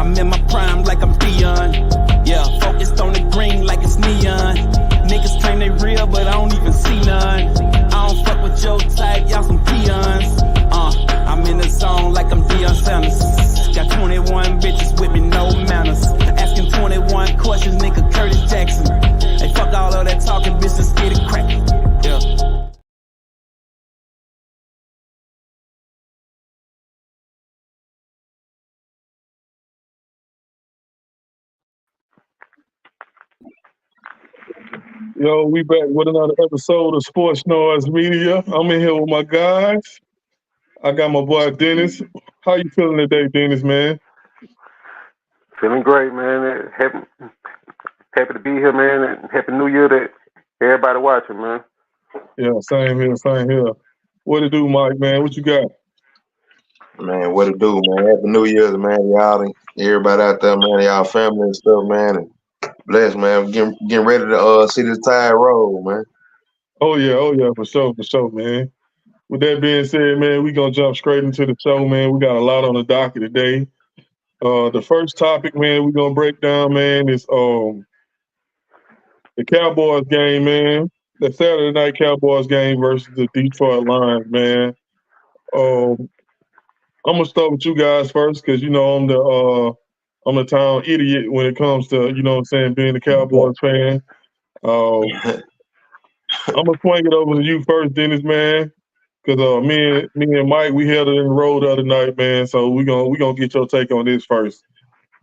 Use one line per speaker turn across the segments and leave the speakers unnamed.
I'm in my prime like I'm Dion. Yeah, focused on the green like it's neon. Niggas claim they real, but I don't even see none. I don't fuck with your type, y'all some peons. I'm in the zone like I'm Deion Sanders. Got 21 bitches with me, no manners. Asking 21 questions, nigga Curtis Jackson. Hey, fuck all of that talking, bitch, let's get it crackin'. Yeah.
Yo, we back with another episode of Sports Noise Media. I'm in here with my guys. I got my boy Dennis. How you feeling today, Dennis, man?
Feeling great, man. Happy to be here, man. And Happy New Year to everybody watching, man.
Yeah, same here. What it do, Mike, man? What you got?
Man, what it do, man? Happy New Year's, man. Y'all and everybody out there, man. Y'all family and stuff, man. And bless, man. Getting ready to see this tide roll, man.
Oh yeah, for sure, man. With that being said, man, we gonna jump straight into the show, man. We got a lot on the docket today. The first topic, man, we're gonna break down, man, is the Cowboys game, man. The Saturday night Cowboys game versus the Detroit Lions, man. I'm gonna start with you guys first because you know I'm the town idiot when it comes to, you know what I'm saying, being a Cowboys fan. I'm gonna swing it over to you first, Dennis, man. Cause me and Mike, we held it in the road the other night, man. So we gonna get your take on this first.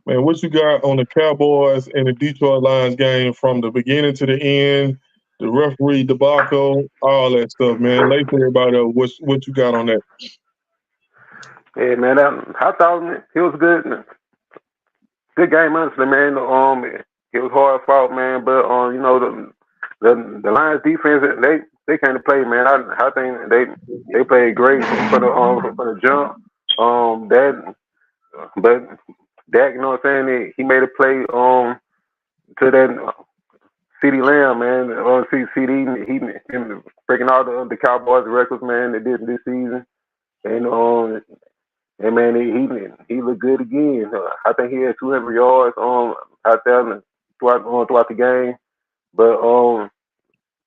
Man, what you got on the Cowboys and the Detroit Lions game from the beginning to the end, the referee debacle, all that stuff, man. Lace everybody up. What you got on that?
Yeah, man. I thought it was good. Good game, honestly, man. It was hard fought, man. But you know the Lions defense, they came to play, man. I think they played great from the jump. But Dak, you know what I'm saying? He made a play to that CeeDee Lamb, man. On CeeDee, he breaking all the Cowboys records, man. They did this season, and man, he looked good again. I think he had 200 yards out there throughout the game. But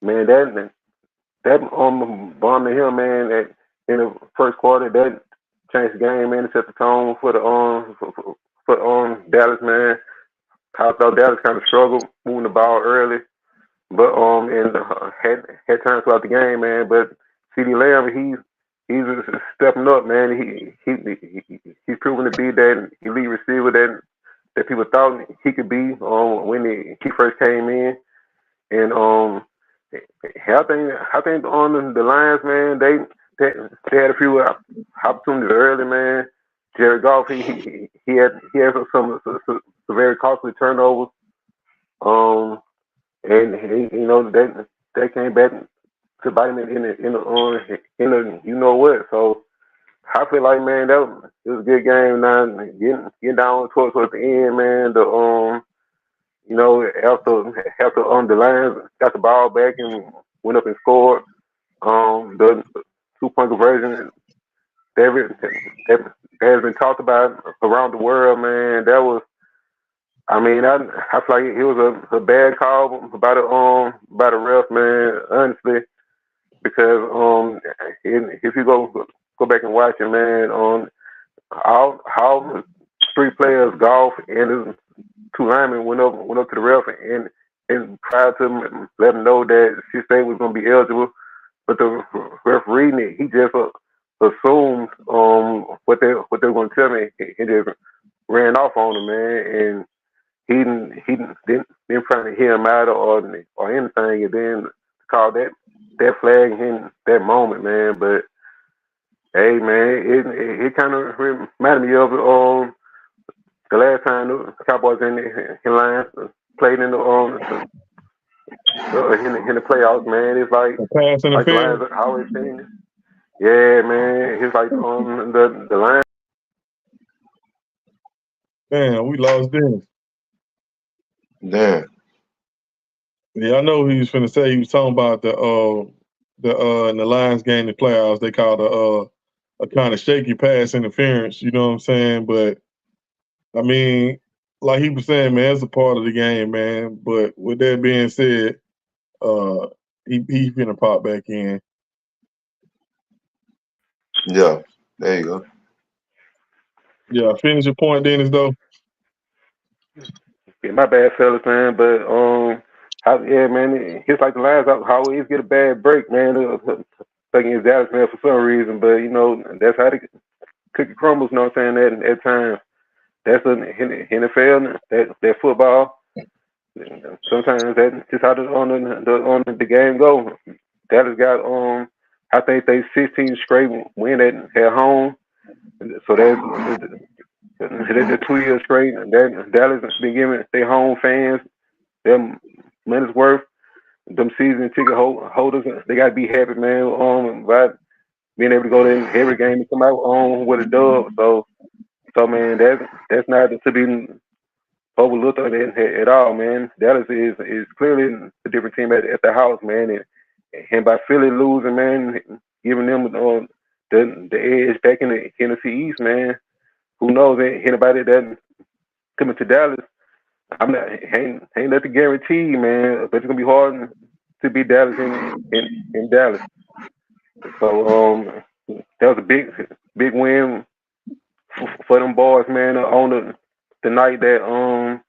man, that bomb to him, man, in the first quarter, that changed the game, man. It set the tone for the for Dallas, man. I thought Dallas kind of struggled moving the ball early, but and had times throughout the game, man. But CeeDee Lamb, he's stepping up, man. He's proven to be that elite receiver that people thought he could be when he first came in, and I think on the Lions, man, they had a few opportunities early, man. Jared Goff, he had some very costly turnovers, and you know that came back to bite him in the you know what. So I feel like, man, it was a good game. Now getting down towards the end, man. You know, after the Lions got the ball back and went up and scored, the 2-point conversion that has been talked about around the world, man. That was, I mean, I feel like it was a bad call by the ref, man. Honestly, because if you go back and watch it, man, all three players, Golf and his two linemen went up to the ref and tried to let them know that Shea was going to be eligible, but the referee, he just assumed what they were going to tell me and just ran off on him, man, and he didn't try to hear him out or anything, and then call that flag in that moment, man. But hey, man, it kind of reminded me of the last time the Cowboys in Lions played in the playoffs, man. It's like the Lions are always saying it. Yeah, man. It's like the Lions.
Man, we lost Dennis.
Damn.
Yeah, I know what he was finna say. He was talking about in the Lions game, the playoffs, they called a kind of shaky pass interference. You know what I'm saying? But I mean, like he was saying, man, it's a part of the game, man. But with that being said, he finna pop back in.
Yeah, there you go.
Yeah, finish your point, Dennis. Though.
Yeah, my bad, fellas, man. But yeah, man, it's like the Lions always get a bad break, man. Against Dallas, man, for some reason. But you know, that's how the cookie crumbles. You know what I'm saying? At times, that's the NFL. That football. Sometimes that's just how the game go. Dallas got I think they 16 straight win at home. So that's the 2 years straight. That Dallas has been giving their home fans them money's worth. Them season ticket holders, they gotta be happy, man. By being able to go to every game and come out with a dub. So man, that's not to be overlooked at all, man. Dallas is clearly a different team at the house, man. And by Philly losing, man, giving them the edge back in the NFC East, man. Who knows? Anybody that coming to Dallas, ain't nothing guaranteed, man. But it's gonna be hard to beat Dallas in Dallas. So that was a big win for them boys, man. On the night that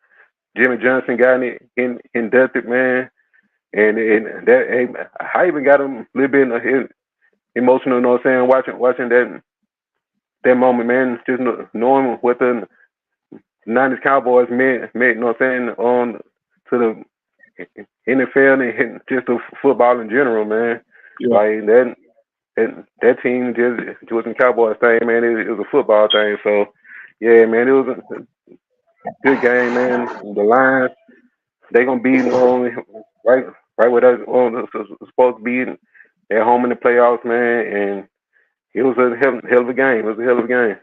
Jimmy Johnson got inducted, man, and that I even got him a little bit emotional. You know what I'm saying? Watching that moment, man. Just knowing what the '90s Cowboys meant. You know what I'm saying? On to the NFL and just the football in general, man.
Yeah.
Like that team just wasn't Cowboys thing, man. It was a football thing. So yeah, man, it was a good game, man. The Lions, they gonna be right where they're supposed to be at home in the playoffs, man. And it was a hell of a game. It was a hell of a game.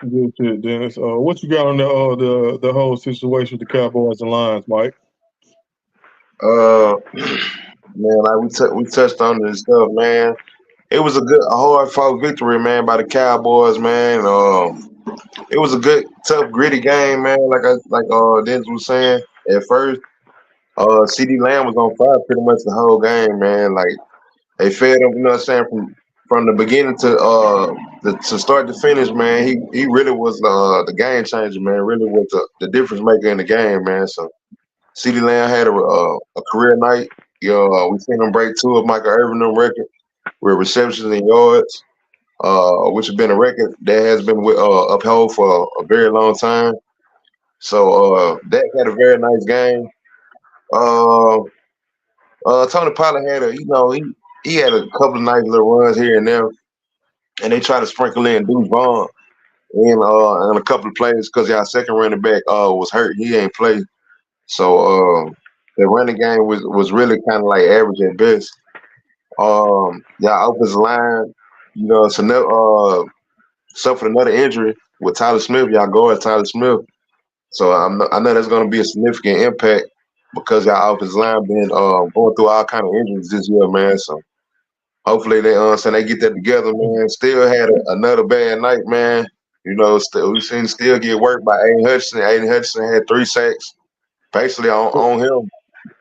Good shit, Dennis. What you got on the whole situation with the Cowboys and Lions, Mike?
Man, like we touched on this stuff, man. It was a hard fought victory, man, by the Cowboys, man. It was a good, tough, gritty game, man. Like Dennis was saying at first, CeeDee Lamb was on fire pretty much the whole game, man. Like they fed him, you know what I'm saying, from the beginning to start to finish, man. He really was the game changer, man. Really was the difference maker in the game, man. So CeeDee Lamb had a career night. We seen him break 2 of Michael Irvin record with receptions and yards, which has been a record that has been upheld for a very long time. So Dak had a very nice game. Tony Pollard had he had a couple of nice little runs here and there, and they tried to sprinkle in Deuce Vaughn in a couple of plays because our second running back was hurt. He ain't played. So the running game was really kind of like average at best. Y'all offensive line, suffered another injury with Tyler Smith. Y'all guard Tyler Smith. So I know that's going to be a significant impact because y'all offensive line been going through all kind of injuries this year, man. So hopefully they get that together, man. Still had another bad night, man. We seen still get worked by Aiden Hutchinson. Aiden Hutchinson had 3 sacks basically on him.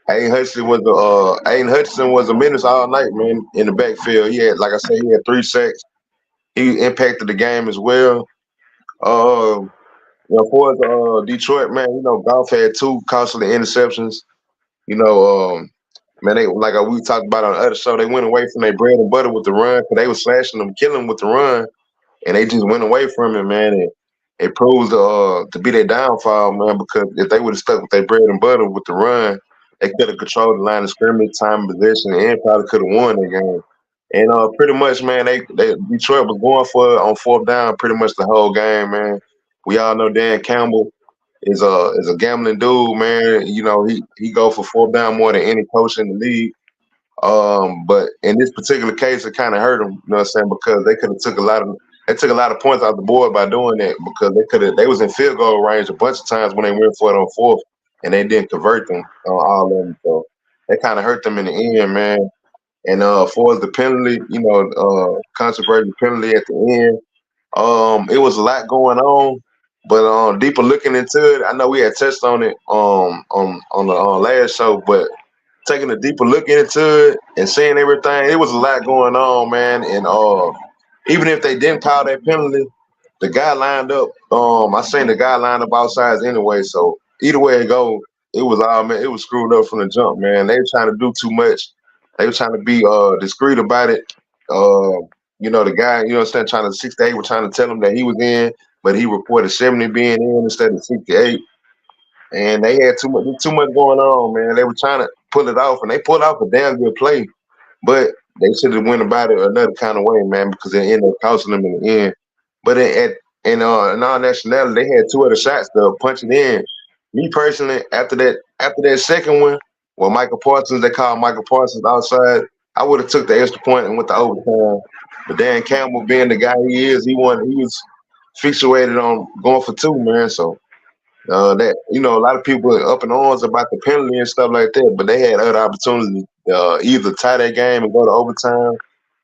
Aiden Hutchinson was a menace all night, man, in the backfield. He had, like I said, he had 3 sacks. He impacted the game as well. For Detroit, man, Goff had 2 costly interceptions. Man, we talked about on the other show, they went away from their bread and butter with the run because they were slashing them, killing them with the run, and they just went away from it, man. And it proves to be their downfall, man, because if they would have stuck with their bread and butter with the run, they could have controlled the line of scrimmage, time of possession, and probably could have won the game. And pretty much, man, Detroit was going for it on 4th down pretty much the whole game, man. We all know Dan Campbell is a gambling dude, man. He go for 4th down more than any coach in the league. But in this particular case, it kind of hurt them, you know what I'm saying, because they could have took a lot of points off the board by doing that because they was in field goal range a bunch of times when they went for it on 4th and they didn't convert them on all of them. So they kind of hurt them in the end, man. And for the penalty, controversial penalty at the end, it was a lot going on. But deeper looking into it, I know we had touched on it on the last show, but taking a deeper look into it and seeing everything, it was a lot going on, man. And even if they didn't call that penalty, the guy lined up. I seen the guy lined up outside anyway. So either way it go, it was all man. It was screwed up from the jump, man. They were trying to do too much. They were trying to be discreet about it. The guy, you know, what I'm saying, trying to 68 were trying to tell him that he was in, but he reported 70 being in instead of 68. And they had too much going on, man. They were trying to pull it off, and they pulled off a damn good play, but they should have went about it another kind of way, man, because it ended up costing them in the end. But in our nationality, they had two other shots to punch it in. Me personally, after that second one, well, Michael Parsons, they called Michael Parsons outside, I would have took the extra point and went to overtime. But Dan Campbell, being the guy he is, he was fixated on going for two, man. So that, you know, a lot of people are up in arms about the penalty and stuff like that, but they had other opportunities either tie that game and go to overtime,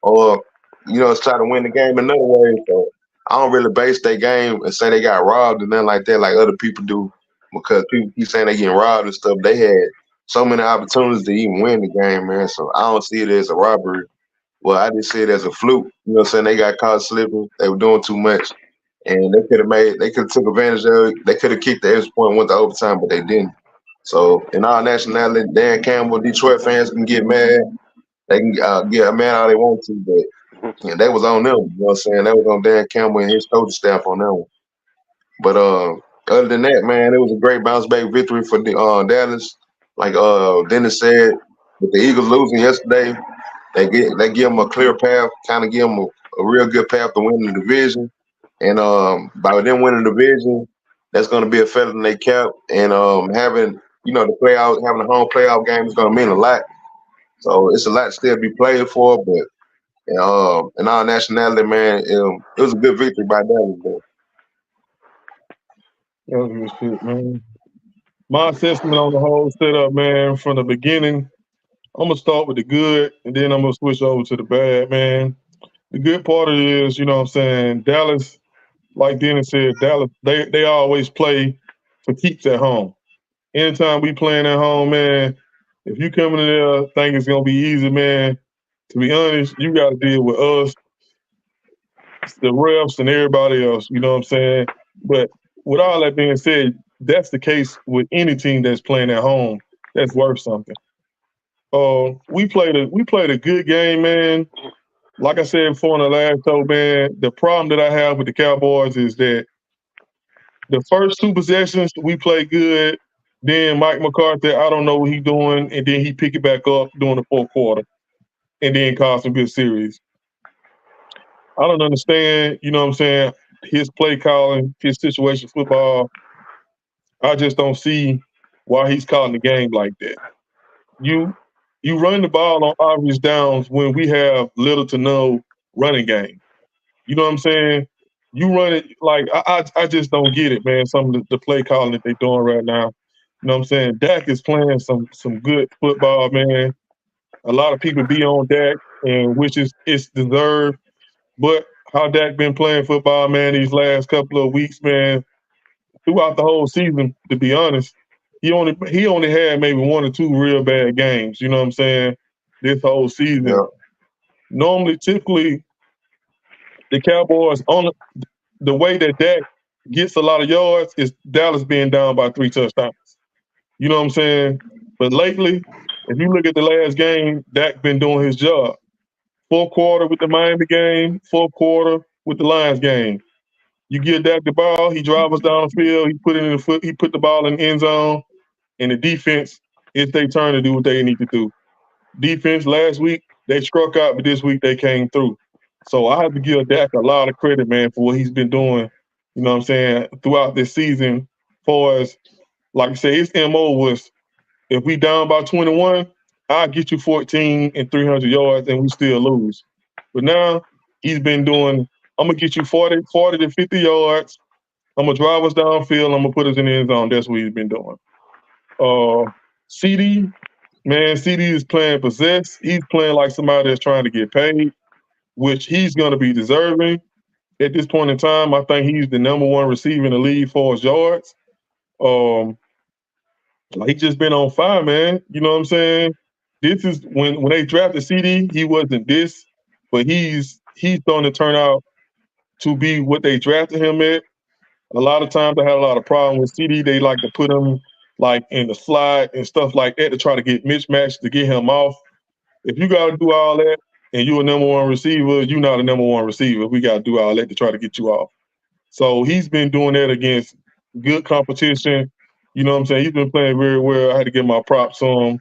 or try to win the game another way. So I don't really base their game and say they got robbed and nothing like that, like other people do, because people keep saying they getting robbed and stuff. They had so many opportunities to even win the game, man. So I don't see it as a robbery. Well, I just see it as a fluke. You know what I'm saying? They got caught slipping. They were doing too much. And they could have took advantage of it. They could have kicked the extra point and went to overtime, but they didn't. So in our nationality, Dan Campbell, Detroit fans can get mad. They can get mad all they want to, but that was on them. You know what I'm saying? That was on Dan Campbell and his coaching staff on that one. But other than that, man, it was a great bounce back victory for Dallas. Like Dennis said, with the Eagles losing yesterday, they give them a clear path, kind of give them a real good path to win the division. And by them winning the division, that's going to be a feather in their cap. And having the home playoff game is going to mean a lot. So it's a lot still to be played for. But in our nationality, man, it was a good victory by Dallas.
That was good shit, man. My assessment on the whole setup, man, from the beginning, I'm going to start with the good, and then I'm going to switch over to the bad, man. The good part of it is, you know what I'm saying, Dallas, like Dennis said, Dallas, they always play for keeps at home. Anytime we playing at home, man, if you come in there think it's going to be easy, man, to be honest, you got to deal with us, the refs, and everybody else, you know what I'm saying? But with all that being said, that's the case with any team that's playing at home that's worth something. We played a good game, man. Like I said before in the last show, man, the problem that I have with the Cowboys is that the first two possessions we played good. Then Mike McCarthy, I don't know what he's doing, and then he pick it back up during the fourth quarter, and then cause some good series. I don't understand, you know what I'm saying, his play calling, his situation football. I just don't see why he's calling the game like that. You run the ball on obvious downs when we have little to no running game. You know what I'm saying? You run it like I just don't get it, man. Some of the play calling that they're doing right now. You know what I'm saying? Dak is playing some good football, man. A lot of people be on Dak, and which is it's deserved. But how Dak been playing football, man, these last couple of weeks, man, throughout the whole season, to be honest, he only had maybe one or two real bad games, you know what I'm saying, this whole season. Yeah. Normally, typically, the Cowboys, on the way that Dak gets a lot of yards is Dallas being down by 3 touchdowns. You know what I'm saying? But lately, if you look at the last game, Dak been doing his job. Fourth quarter with the Miami game, fourth quarter with the Lions game. You give Dak the ball, he drives us down the field, he put the ball in the end zone, and the defense, it's their turn to do what they need to do. Defense last week, they struck out, but this week they came through. So I have to give Dak a lot of credit, man, for what he's been doing, you know what I'm saying, throughout this season. For as, like I said, his MO was, if we down by 21, I'll get you 14 and 300 yards and we still lose. But now he's been doing, I'm going to get you 40 to 50 yards. I'm going to drive us downfield. I'm going to put us in the end zone. That's what he's been doing. CD, man, CD is playing possessed. He's playing like somebody that's trying to get paid, which he's going to be deserving. at this point in time, I think he's the number one receiver in the league for his yards. He just been on fire, man. You know what I'm saying? This is when they drafted CD, he wasn't this, but he's starting to turn out to be what they drafted him at. A lot of times I had a lot of problems with CD. They like to put him like in the slide and stuff like that to try to get mismatched to get him off. If you got to do all that and you're a number one receiver, you're not a number one receiver. We got to do all that to try to get you off. So he's been doing that against good competition. You know what I'm saying? He's been playing very well. I had to give my props on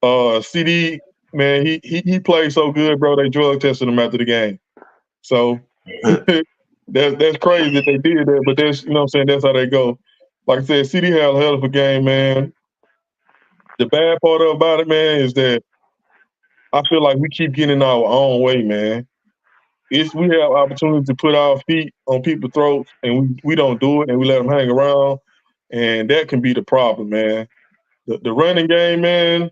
him. CD, man, he played so good, bro. They drug tested him after the game. So that's crazy that they did that, but that's, you know what I'm saying, that's how they go. Like I said, CD had a hell of a game, man. The bad part about it, man, is that I feel like we keep getting in our own way, man. We have opportunity to put our feet on people's throats, and we don't do it, and we let them hang around, and that can be the problem, man. The running game, man,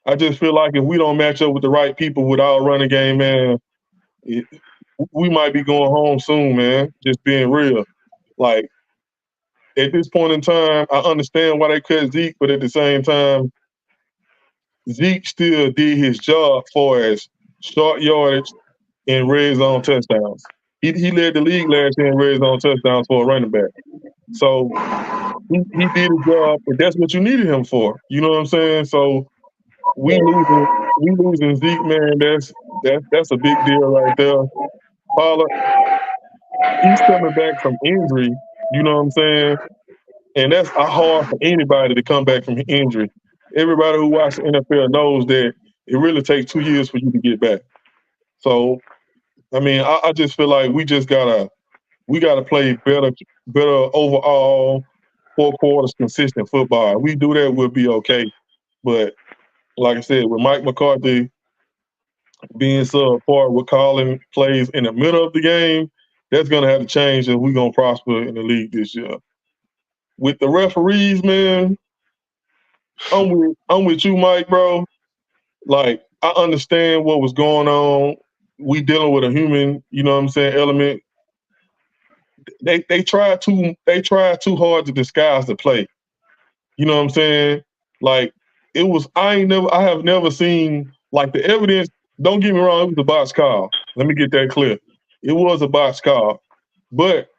I just feel like if we don't match up with the right people with our running game, man, we might be going home soon, man. Just being real. Like, at this point in time, I understand why they cut Zeke, but at the same time, Zeke still did his job for as short yardage and red zone touchdowns. He led the league last year in red zone touchdowns for a running back. So he did his job, and that's what you needed him for. You know what I'm saying? So we losing Zeke, man. That's a big deal right there. Pollard, he's coming back from injury. You know what I'm saying? And that's hard for anybody to come back from injury. Everybody who watches the NFL knows that it really takes 2 years for you to get back. So, I mean, I just feel like we gotta play better overall, 4 quarters consistent football. If we do that, we'll be okay. But like I said, with Mike McCarthy being subpar with calling plays in the middle of the game, that's gonna have to change if we're gonna prosper in the league this year. With the referees, man, I'm with you, Mike, bro. Like, I understand what was going on. We dealing with a human, you know what I'm saying, element. They try too hard to disguise the play. You know what I'm saying? Like, I have never seen, like, the evidence, don't get me wrong, it was a box call. Let me get that clear. It was a box call. But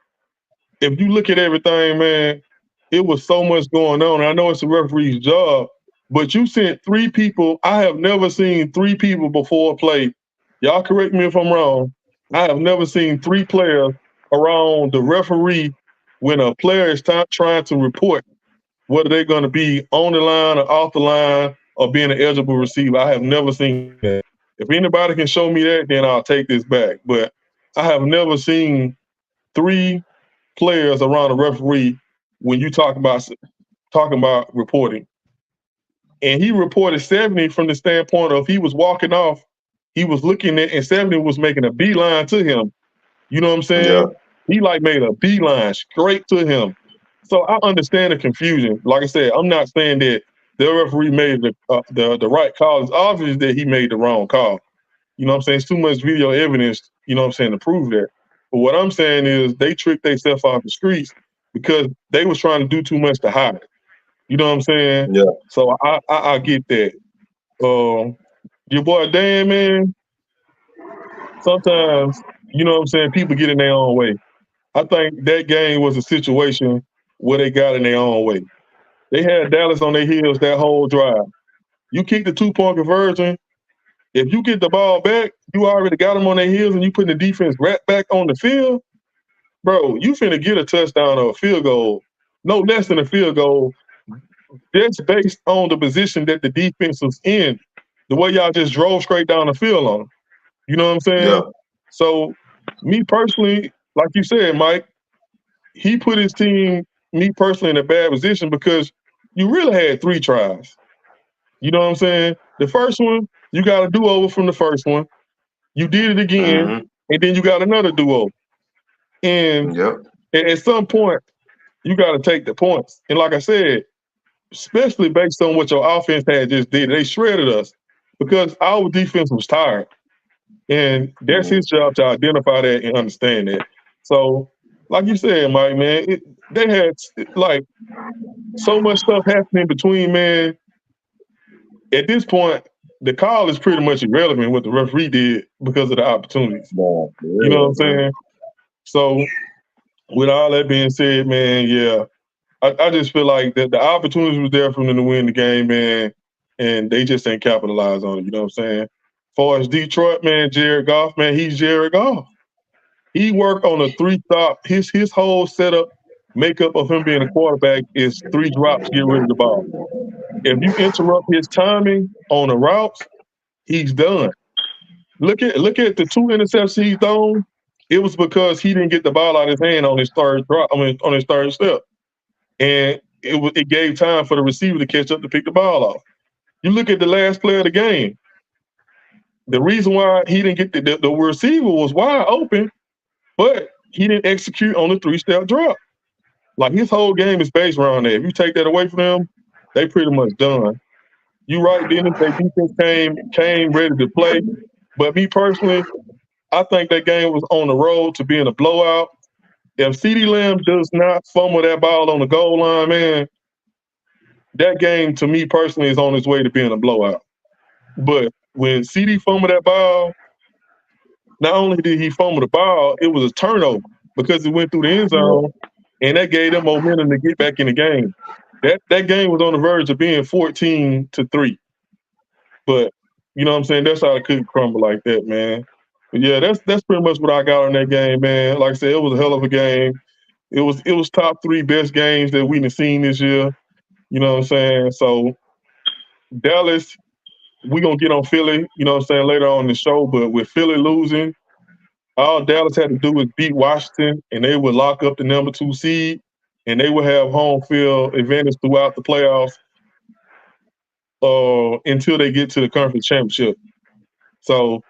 if you look at everything, man, it was so much going on. I know it's a referee's job, but you sent 3 people. I have never seen 3 people before play. Y'all correct me if I'm wrong. I have never seen 3 players around the referee when a player is trying to report whether they're going to be on the line or off the line or being an eligible receiver. I have never seen that. If anybody can show me that, then I'll take this back. But I have never seen 3 players around a referee when you talking about reporting. And he reported 70 from the standpoint of he was walking off, he was looking at, and 70 was making a beeline to him. You know what I'm saying?
Yeah.
He like made a beeline straight to him. So I understand the confusion. Like I said, I'm not saying that the referee made the right call. It's obvious that he made the wrong call. You know what I'm saying? It's too much video evidence, you know what I'm saying, to prove that. But what I'm saying is they tricked themselves off the streets because they was trying to do too much to hide it. You know what I'm saying?
Yeah.
So I get that. Your boy Dan, man, sometimes, you know what I'm saying, people get in their own way. I think that game was a situation where they got in their own way. They had Dallas on their heels that whole drive. You kick the 2-point conversion. If you get the ball back, you already got them on their heels and you put the defense right back on the field, bro, you finna get a touchdown or a field goal. No less than a field goal. That's based on the position that the defense was in. The way y'all just drove straight down the field on them. You know what I'm saying?
Yeah.
So, me personally, like you said, Mike, he put his team, me personally, in a bad position because you really had 3 tries. You know what I'm saying? The first one, you got a do-over from the first one. You did it again, and then you got another do-over. And at some point, you got to take the points. And like I said, especially based on what your offense had just did, they shredded us because our defense was tired. And that's his job to identify that and understand that. So, like you said, Mike, man, they had like so much stuff happening between, man. At this point, the call is pretty much irrelevant what the referee did because of the opportunities.
Man,
You know what I'm saying? So, with all that being said, man, yeah, I just feel like that the opportunities was there for them to win the game, man, and they just ain't capitalized on it. You know what I'm saying? As far as Detroit, man, Jared Goff, man, he's Jared Goff. He worked on a 3-stop. His whole setup, makeup of him being a quarterback is 3 drops, get rid of the ball. If you interrupt his timing on the routes, he's done. Look at the 2 interceptions he's thrown. It was because he didn't get the ball out of his hand on his third drop. On his third step, and it gave time for the receiver to catch up to pick the ball off. You look at the last play of the game. The reason why he didn't get the receiver was wide open, but he didn't execute on the 3-step drop. Like his whole game is based around that. If you take that away from them, they pretty much done. You right, Dennis. Their defense came ready to play. But me personally, I think that game was on the road to being a blowout. If CeeDee Lamb does not fumble that ball on the goal line, man, that game to me personally is on its way to being a blowout. But when CeeDee fumbled that ball, not only did he fumble the ball, it was a turnover because it went through the end zone, and that gave them momentum to get back in the game. That game was on the verge of being 14-3. But you know what I'm saying? That's how it couldn't crumble like that, man. But yeah, that's pretty much what I got on that game, man. Like I said, it was a hell of a game. It was top 3 best games that we've seen this year. You know what I'm saying? So Dallas, we're gonna get on Philly, you know what I'm saying, later on in the show. But with Philly losing, all Dallas had to do was beat Washington, and they would lock up the number 2 seed, and they would have home field advantage throughout the playoffs until they get to the conference championship. So,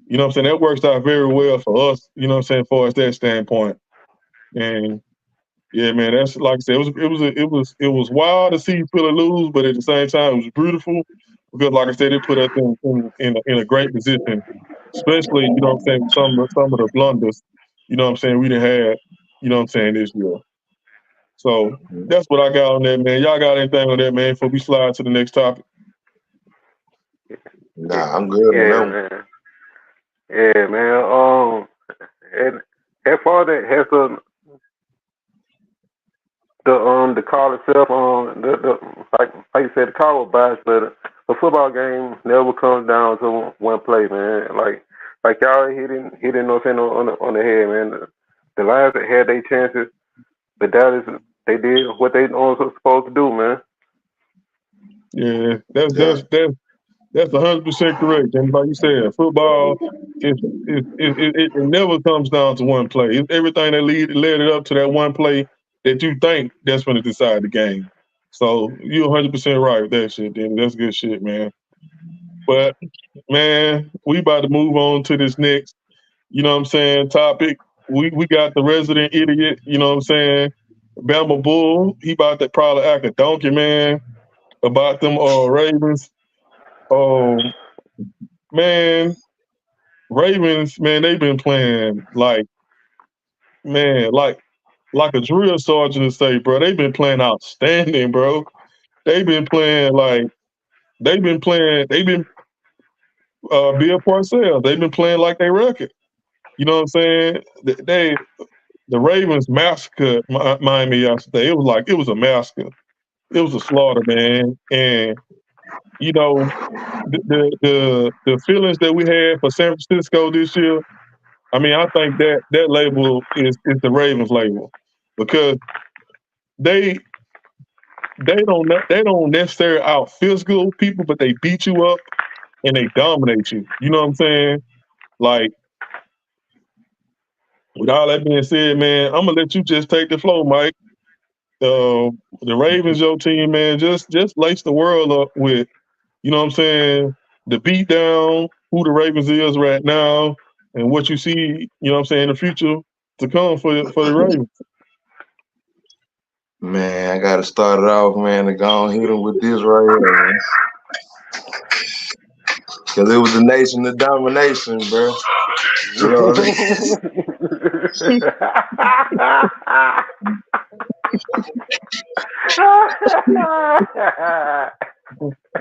you know what I'm saying, that works out very well for us, you know what I'm saying, as far as that standpoint. And yeah, man, that's like I said, it was wild to see Philly lose, but at the same time, it was beautiful because, like I said, it put us in a great position, especially, you know what I'm saying, some of the blunders, you know what I'm saying, we done had, you know what I'm saying, this year. So that's what I got on that, man. Y'all got anything on that, man, before we slide to the next topic?
Nah, I'm good on that one.
Yeah, man. And as far as that has the call itself, the like you said, the call was biased, but a football game never comes down to one play, man. Like y'all hitting nothing on the head, man. The Lions had their chances, but Dallas, they did what they were supposed to do, man.
Yeah, that's 100% correct. And like you said, football it never comes down to one play. It's everything that led it up to that one play that you think that's going to decide the game. So you're 100% right with that shit, Danny. That's good shit, man. But man, we about to move on to this next, you know what I'm saying, topic. We got the resident idiot, you know what I'm saying, Bama Bull. He about to probably act a donkey, man, about them Ravens. Man, Ravens, man, they've been playing like a drill sergeant to say, bro. They've been playing outstanding, bro. They've been playing Bill Parcells. They've been playing like they record. You know what I'm saying? The Ravens massacred Miami yesterday. It was a massacre. It was a slaughter, man. And you know, the feelings that we had for San Francisco this year, I mean, I think that label is the Ravens label because they don't necessarily out physical people, but they beat you up and they dominate you. You know what I'm saying? Like, with all that being said, man, I'm gonna let you just take the flow, Mike. The Ravens, your team, man, just lace the world up with, you know what I'm saying, the beat down, who the Ravens is right now, and what you see, you know what I'm saying, in the future to come for the Ravens.
Man, I gotta start it off, man, to go and hit them with this right here, man. Cause it was a nation of domination, bro. You know what I mean? Yeah,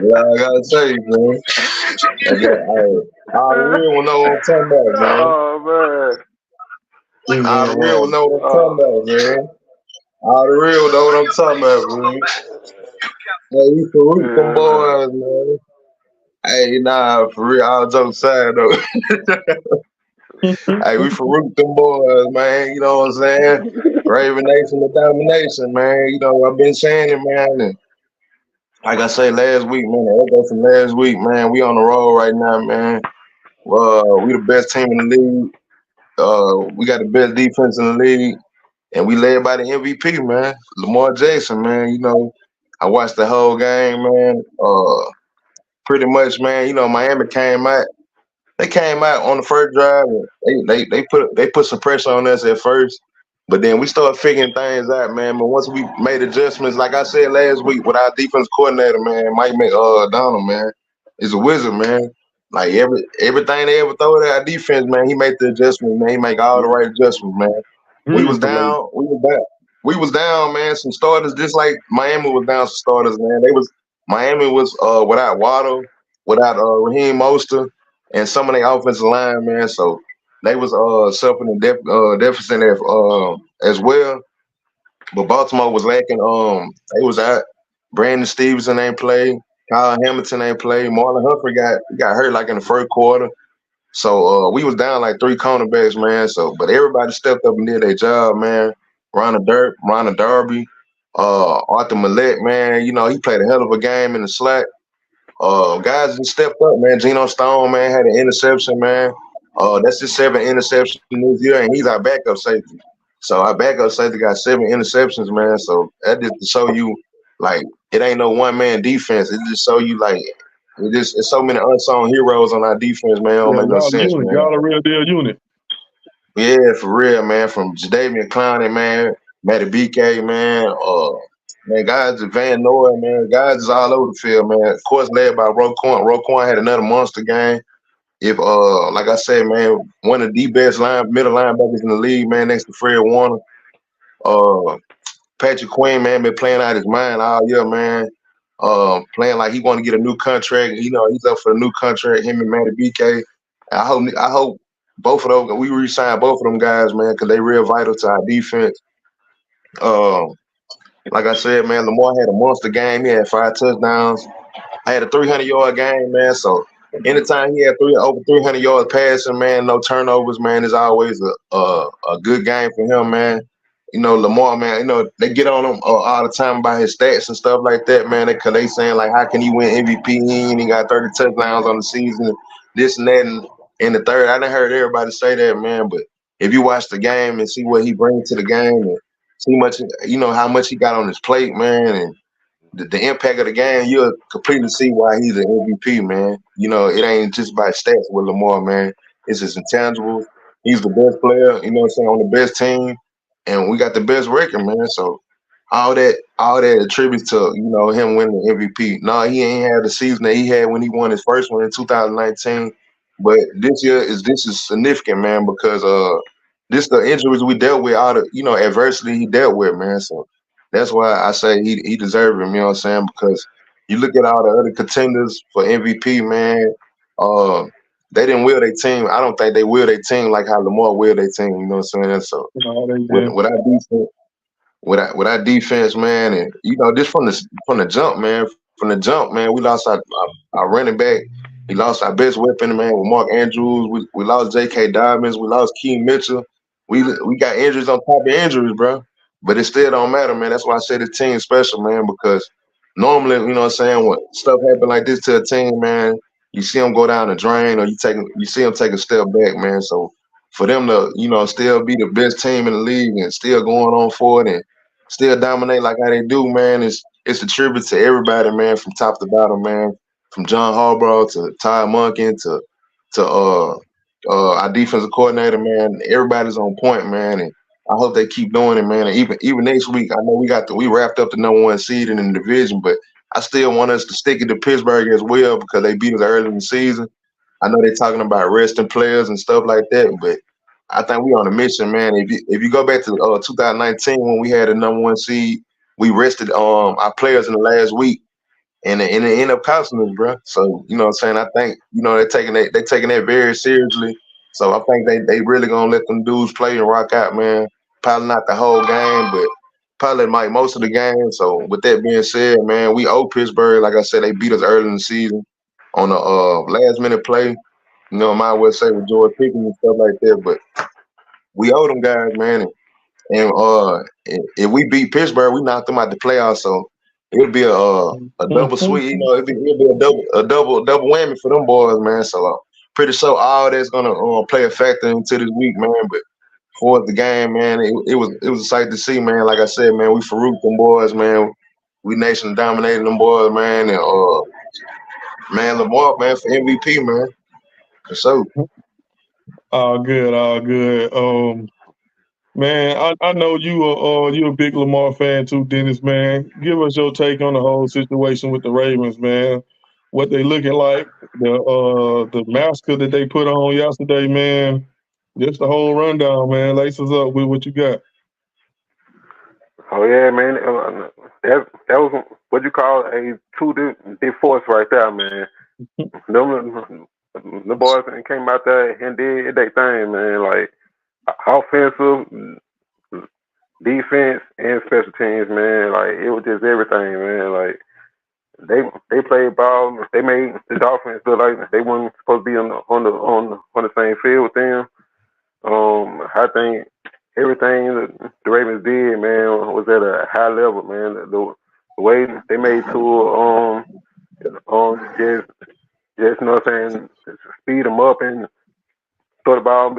I gotta say, man. All the real one know what I'm talking about, man.
Oh man.
All the real one know what I'm talking about, man. All the real know what I'm talking about, man. Hey, we salute them boys, man. Hey, nah, for real, all jokes aside, though. Hey, we salute them boys, man. You know what I'm saying? Raven Nation of domination, man. You know, I've been saying it, man. And like I say last week, man, the echo from last week, man, we on the road right now, man. We the best team in the league. We got the best defense in the league. And we led by the MVP, man. Lamar Jackson, man. You know, I watched the whole game, man. Pretty much, man, you know, Miami came out. They came out on the first drive and they put some pressure on us at first. But then we started figuring things out, man. But once we made adjustments, like I said last week with our defense coordinator, man, Mike McDonald, man, is a wizard, man. Like everything they ever throw at our defense, man, he made the adjustments, man. He make all the right adjustments, man. We was down, man. Some starters, just like Miami was down some starters, man. Miami was without Waddle, without Raheem Mostert, and some of their offensive line, man. So they was suffering a deficit as well. But Baltimore was lacking. They was out. Brandon Stevenson ain't play. Kyle Hamilton ain't play. Marlon Humphrey got hurt like in the first quarter. So we was down like 3 cornerbacks, man. So, but everybody stepped up and did their job, man. Ronald Darby, Arthur Millette, man. You know, he played a hell of a game in the slot. Guys just stepped up, man. Geno Stone, man, had an interception, man. That's his 7th interception this year, and he's our backup safety. So our backup safety got 7 interceptions, man. So that just to show you, like, it ain't no one-man defense. It just show you, like, it's so many unsung heroes on our defense, man. It don't make no sense, man.
Y'all a real deal unit.
Yeah, for real, man. From Jadeveon Clowney, man. Matty BK, man. Man, guys, Van Noy, man. Guys is all over the field, man. Of course, led by Roquan. Roquan had another monster game. If like I said, man, one of the best middle linebackers in the league, man, next to Fred Warner. Patrick Quinn, man, been playing out his mind all year, man. Playing like he want to get a new contract. You know, he's up for a new contract. Him and Matty BK. I hope both of those we re-sign both of them guys, man, because they real vital to our defense. Like I said, man, Lamar had a monster game. He had 5 touchdowns. I had a 300-yard game, man. So anytime he had over 300 yards passing, man, no turnovers, man, is always a good game for him, man. You know, Lamar, man, you know, they get on him all the time about his stats and stuff like that, man. Because they saying, like, how can he win MVP? He ain't got 30 touchdowns on the season, this and that. And in the third, I done heard everybody say that, man. But if you watch the game and see what he brings to the game and see much, you know, how much he got on his plate, man, and the impact of the game, you'll completely see why he's an MVP, man. You know, it ain't just by stats with Lamar, man. It's his intangibles. He's the best player, you know what I'm saying, on the best team. And we got the best record, man. So all that attributes to, you know, him winning the MVP. No, he ain't had the season that he had when he won his first one in 2019. But this is significant, man, because this the injuries we dealt with, all the, you know, adversity he dealt with, man. So that's why I say he deserved him, you know what I'm saying? Because you look at all the other contenders for MVP, man, they didn't will their team. I don't think they will their team like how Lamar will their team, you know what I'm saying? So with our defense, man, and you know, just from the jump, man, we lost our running back. We lost our best weapon, man, with Mark Andrews. We lost J.K. Dobbins. We lost Keem Mitchell. We got injuries on top of injuries, bro. But it still don't matter, man. That's why I say the team's special, man, because normally, you know what I'm saying, when stuff happen like this to a team, man, you see them go down the drain or you see them take a step back, man. So for them to, you know, still be the best team in the league and still going on forward and still dominate like how they do, man, it's a tribute to everybody, man, from top to bottom, man. From John Harbaugh to Ty Monken to our defensive coordinator, man. Everybody's on point, man, and I hope they keep doing it, man. And even next week, I know we wrapped up the #1 seed in the division, but I still want us to stick it to Pittsburgh as well because they beat us early in the season. I know they're talking about resting players and stuff like that, but I think we on a mission, man. If you go back to 2019 when we had the #1 seed, we rested our players in the last week, and it ended up costing us, bro. So you know what I'm saying. I think they're taking that very seriously. So I think they really gonna let them dudes play and rock out, man. Probably not the whole game, but probably like most of the game. So with that being said, man, we owe Pittsburgh. Like I said, they beat us early in the season on a last minute play. You know, I might well say with George Pickens and stuff like that, but we owe them guys, man. And if we beat Pittsburgh, we knocked them out the playoffs. So it'll be a double sweep. You know, it'll be a double whammy for them boys, man. So pretty sure all that's gonna play a factor into this week, man. But for the game, man, it was a sight to see, man. Like I said, man, we Farouk them boys, man. We nation dominated them boys, man. And man, Lamar, man, for MVP, man. So
All good. Man, I know you a big Lamar fan too, Dennis, man. Give us your take on the whole situation with the Ravens, man. What they looking like, the mask that they put on yesterday, man. Just the whole rundown, man. Lace us up with what you got.
Oh yeah, man. That was what you call a true force right there, man. The boys came out there and did their thing, man. Like offensive, defense, and special teams, man. Like it was just everything, man. Like they played ball. They made the Dolphins look like they weren't supposed to be on the same field with them. I think everything that the Ravens did, man, was at a high level, man. The way they made Tua, just you know what I'm saying, speed him up and throw the ball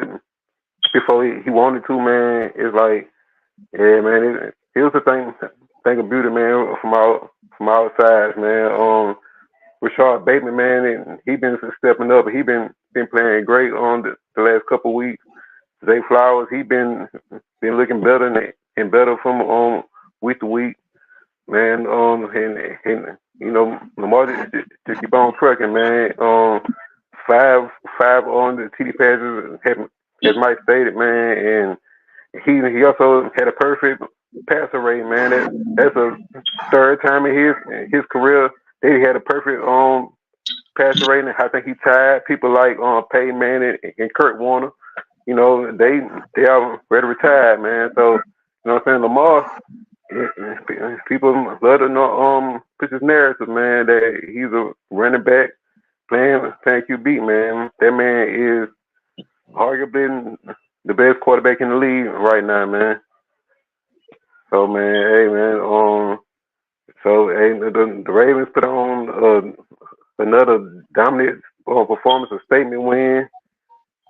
before he wanted to, man. It's like, yeah, man. It was the thing of beauty, man, from all sides, man. Rashard Bateman, man, and he been stepping up. He been playing great on the last couple of weeks. Zay Flowers, he been looking better and better from week to week, man. And you know, Lamar just keep on trucking, man. 5 on the TD passes, as Mike stated, man, and he also had a perfect passer rate, man. That's a third time in his career that he had a perfect passer rate, and I think he tied people like Peyton Manning and Kurt Warner. You know, they are ready to retire, man. So, you know what I'm saying? Lamar, people love to know, push his narrative, man, that he's a running back playing QB, man. That man is arguably the best quarterback in the league right now, man. So, man, hey, man, hey, the Ravens put on another dominant performance, a statement win.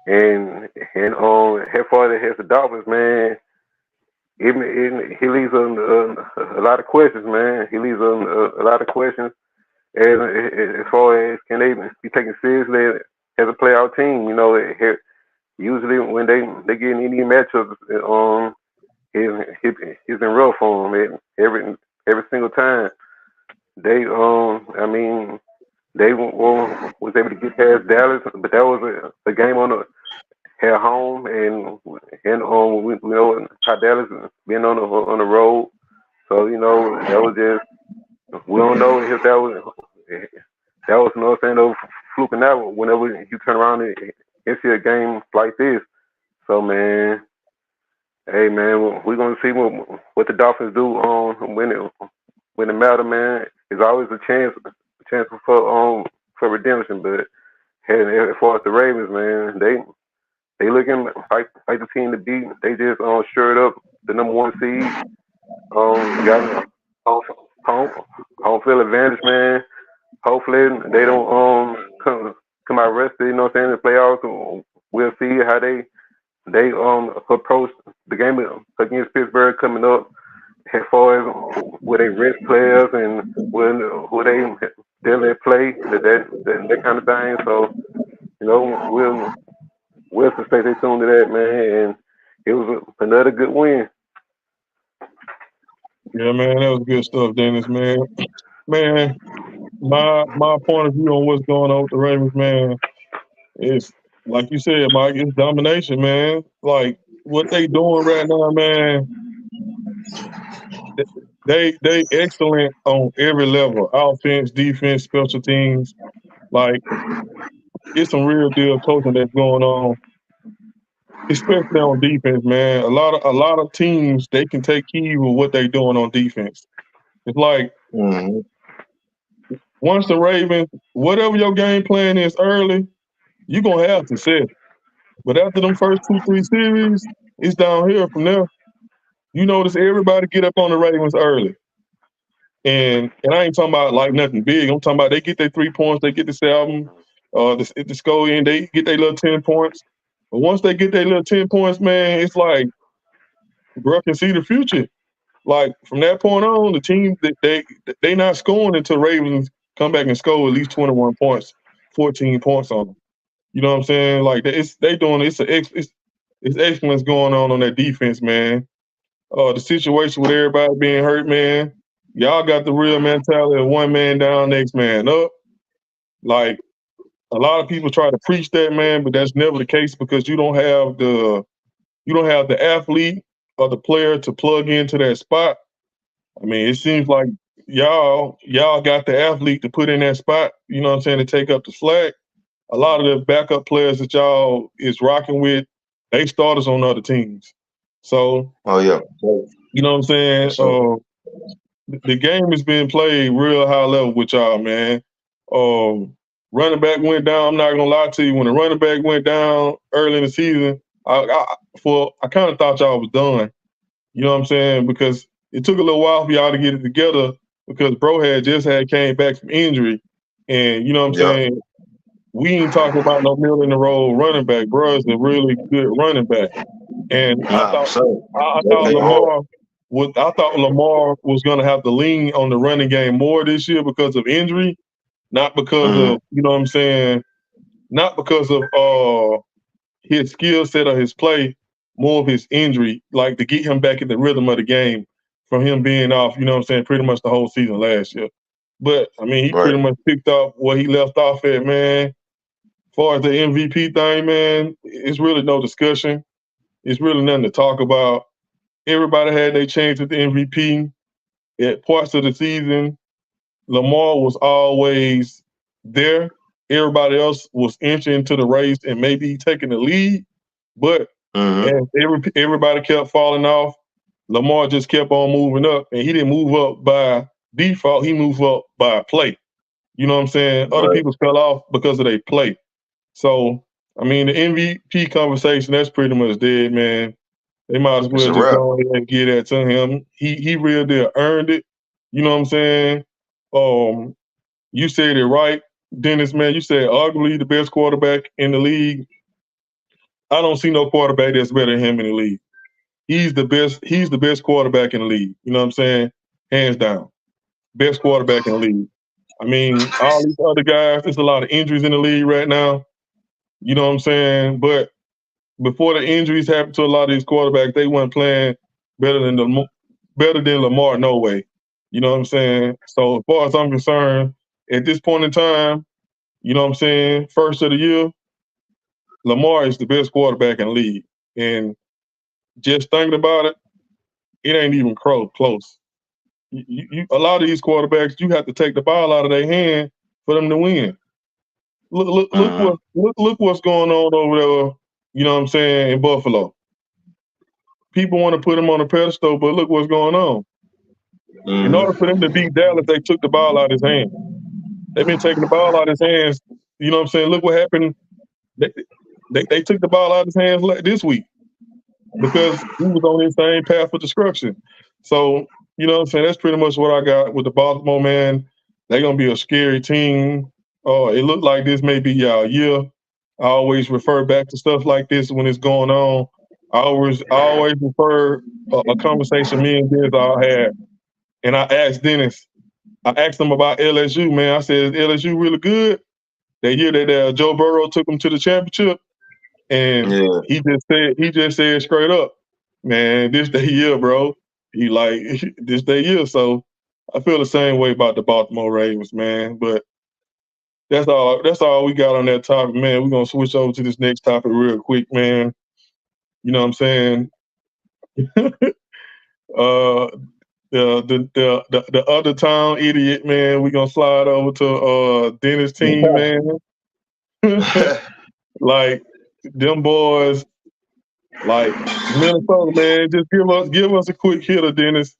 And as far as the Dolphins, man, he leaves a lot of questions, man. He leaves a lot of questions as far as can they be taken seriously as a playoff team. You know, usually when they get in any matchups, it's been rough for them every single time. They they was able to get past Dallas, but that was a game at home, and we know how Dallas been on the road. So you know that was just, we don't know if that was you know what I'm saying, fluking out whenever you turn around and see a game like this. So man, hey man, we're gonna see what the Dolphins do when it matters, man. There's always a chance for redemption, but as far as the Ravens, man, they looking like the team to beat. They just shored up the #1 seed. Got home field advantage, man. Hopefully they don't come out rested. You know what I'm saying? In the playoffs, we'll see how they approach the game against Pittsburgh coming up. As far as where they rest players and who they let play, that kind of thing. So, you know, we'll stay tuned to that, man. And it was another good win.
Yeah, man, that was good stuff, Dennis, man. Man, my point of view on what's going on with the Ravens, man, is like you said, Mike, it's domination, man. Like what they doing right now, man. They excellent on every level: offense, defense, special teams. Like it's some real deal coaching that's going on, especially on defense, man. A lot of teams they can take heed with what they doing on defense. It's like
Mm-hmm.
once the Ravens, whatever your game plan is early, you're gonna have success. But after them first 2, 3 series, it's downhill from there. You notice everybody get up on the Ravens early. And I ain't talking about like nothing big. I'm talking about they get their 3 points, they get the 7, the score in, they get their little 10 points. But once they get their little 10 points, man, it's like bro can see the future. Like from that point on, the team they not scoring until Ravens come back and score at least 21 points, 14 points on them. You know what I'm saying? Like they doing it's excellence going on that defense, man. The situation with everybody being hurt, man. Y'all got the real mentality of one man down, next man up. Like a lot of people try to preach that, man, but that's never the case because you don't have the athlete or the player to plug into that spot. I mean, it seems like y'all got the athlete to put in that spot, you know what I'm saying, to take up the slack. A lot of the backup players that y'all is rocking with, they starters on other teams. So,
Oh yeah.
you know what I'm saying?
So
The game has been played real high level with y'all, man. Running back went down. I'm not gonna lie to you. When the running back went down early in the season, I kind of thought y'all was done. You know what I'm saying? Because it took a little while for y'all to get it together because bro had came back from injury, and you know what I'm
yeah.
saying. We ain't talking about no middle in the road running back. Bro is a really good running back, and I
Nah,
thought
so
I
they,
thought
they hard.
Lamar was going to have to lean on the running game more this year because of injury, not because
Mm-hmm.
of you know what I'm saying, not because of his skill set or his play, more of his injury, like to get him back in the rhythm of the game from him being off. You know what I'm saying, pretty much the whole season last year. But I mean, he
Right.
pretty much picked up what he left off at, man. As far as the MVP thing, man, it's really no discussion. It's really nothing to talk about. Everybody had their chance at the MVP. At parts of the season, Lamar was always there. Everybody else was inching into the race and maybe taking the lead. But
Mm-hmm.
as everybody kept falling off, Lamar just kept on moving up. And he didn't move up by default. He moved up by play. You know what I'm saying? Other
Right.
people fell off because of their play. So, I mean, the MVP conversation, that's pretty much dead, man. They might as
It's
well
a
just
wrap.
go ahead and get that to him. He real deal earned it. You know what I'm saying? You said it right, Dennis, man. You said arguably the best quarterback in the league. I don't see no quarterback that's better than him in the league. He's the best quarterback in the league. You know what I'm saying? Hands down. Best quarterback in the league. I mean, all these other guys, there's a lot of injuries in the league right now. You know what I'm saying? But before the injuries happened to a lot of these quarterbacks, they weren't playing better than Lamar, no way. You know what I'm saying? So as far as I'm concerned, at this point in time, you know what I'm saying, first of the year, Lamar is the best quarterback in the league. And just thinking about it, it ain't even close. A lot of these quarterbacks, you have to take the ball out of their hand for them to win.
Mm-hmm.
Look what's going on over there, you know what I'm saying, in Buffalo. People want to put him on a pedestal, but look what's going on. In order for
Mm-hmm.
them to beat Dallas, they took the ball out of his hands. They've been taking the ball out of his hands. You know what I'm saying? Look what happened. They took the ball out of his hands this week because he was on his same path for destruction. So, you know what I'm saying? That's pretty much what I got with the Baltimore, man. They're going to be a scary team. It looked like this may be y'all year. I always refer back to stuff like this when it's going on. I always refer a conversation me and Dennis all had. And I asked him about LSU, man. I said, is LSU really good? That year that Joe Burrow took them to the championship. And
Yeah.
he just said straight up, man, this their year, bro. He like this their year. So I feel the same way about the Baltimore Ravens, man. But That's all we got on that topic, man. We're gonna switch over to this next topic real quick, man. You know what I'm saying? The other town idiot, man. We're gonna slide over to Dennis' team, man. Like them boys, like Minnesota, man. Just give us a quick hitter, Dennis,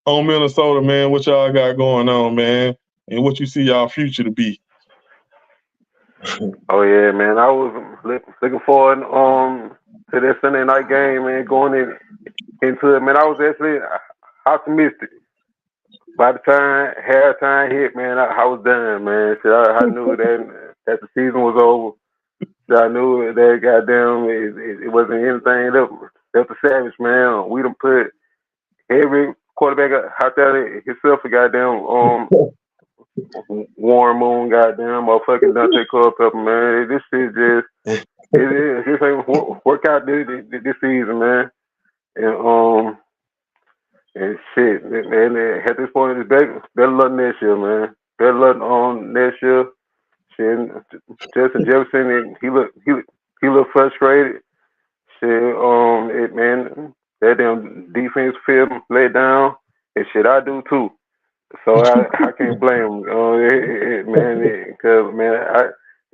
on Minnesota, man. What y'all got going on, man, and what you see y'all future to be.
Oh yeah, man. I was looking forward to that Sunday night game, man. Going into it, man. I was actually optimistic. By the time halftime hit, man, I was done, man. So I knew that the season was over. So I knew that goddamn it wasn't anything left the Savage, man. We done put every quarterback out there himself a goddamn Warren Moon, goddamn motherfucking Dante Culpepper, man. This shit just this ain't work out this season, man. And shit, man. At this point, it's better luck next year, man. Better luck on next year. Shit, Justin Jefferson, he look frustrated. Shit, man, that damn defense field laid down, and shit, I do too. So I can't blame him, man. Because man,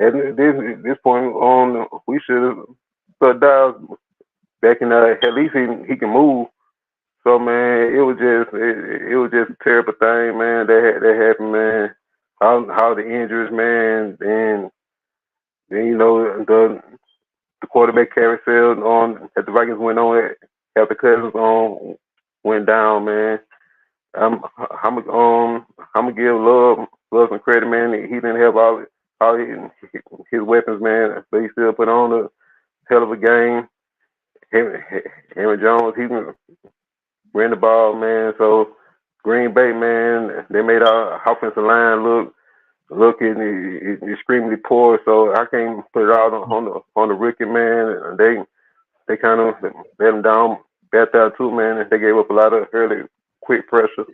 at this point on, we should have put Dials back in. At least he can move. So man, it was just a terrible thing, man. That happened, man. How the injuries, man, and then you know the quarterback carousel that the Vikings went on after Cousins went down, man. I'm gonna give Love some credit, man. He didn't have all his weapons, man, but he still put on a hell of a game. Aaron Jones, he ran the ball, man. So Green Bay, man, they made our offensive line look extremely poor. So I can't put it all on the rookie, man. They kind of let him down, backed out too, man. They gave up a lot of early quick pressure,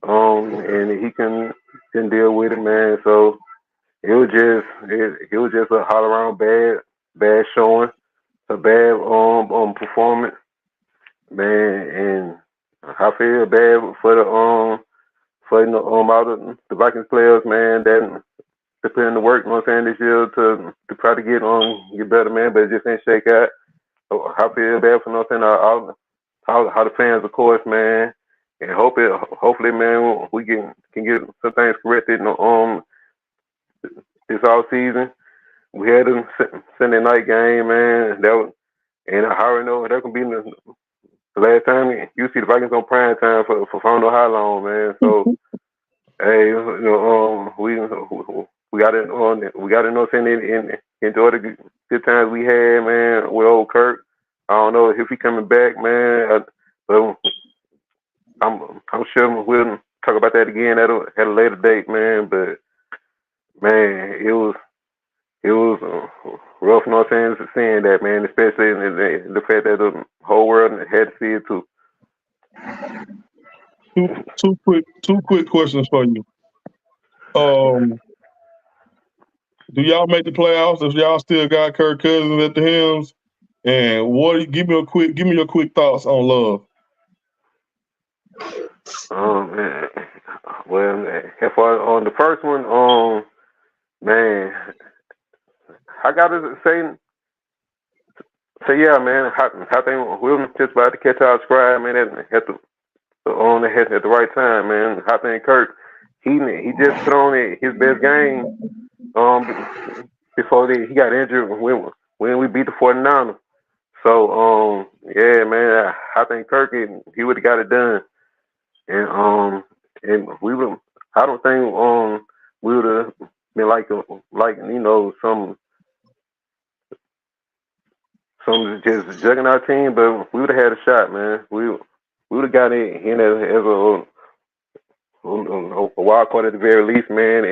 and he couldn't deal with it, man. So it was just a all around bad showing, a bad performance, man. And I feel bad for all the Vikings players, man, that they put in the work, you know what I'm saying, this year to try to get better, man, but it just ain't shake out. So I feel bad for, you know what I'm saying, how the fans, of course, man, and hopefully, man, we can get some things corrected this all season. We had a Sunday night game, man. And I already know that can be the last time you see the Vikings on prime time for I don't know how long, man. So hey, you know, we got it on. We got to know saying enjoy the good times we had, man, with old Kirk. I don't know if he coming back, man. But I'm sure we'll talk about that again at a later date, man. But man, it was rough, you know what I'm saying, seeing that, man, especially in the fact that the whole world had to see it too.
Two quick questions for you. Do y'all make the playoffs if y'all still got Kirk Cousins at the helms? And give me your quick thoughts on Love.
Man. Well, man, as far on the first one, man, I gotta say yeah, man. I think we're just about to catch our stride, man, at the right time, man. I think Kirk, he just put on his best game before he got injured when we beat the 49ers. So yeah, man, I think Kirk, he would have got it done, and we would. I don't think we would have been like you know some just jugging our team, but we would have had a shot, man. We would have got in as a wild card at the very least, man,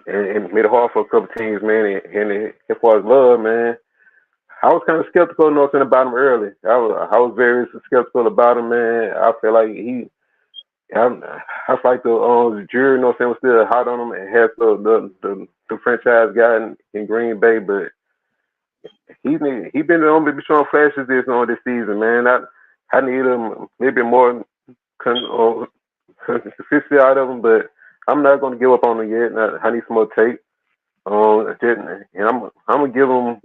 and made it hard for a couple teams, man. And as far as Love, man, I was kind of skeptical, about him early. I was very skeptical about him, man. I feel like he I feel like the jury, you know what I'm saying, was still hot on him and had the franchise guy in Green Bay, but he been be showing flashes this season, man. I need him maybe more consistency out of him, but I'm not going to give up on him yet. I need some more tape. And I'm gonna give him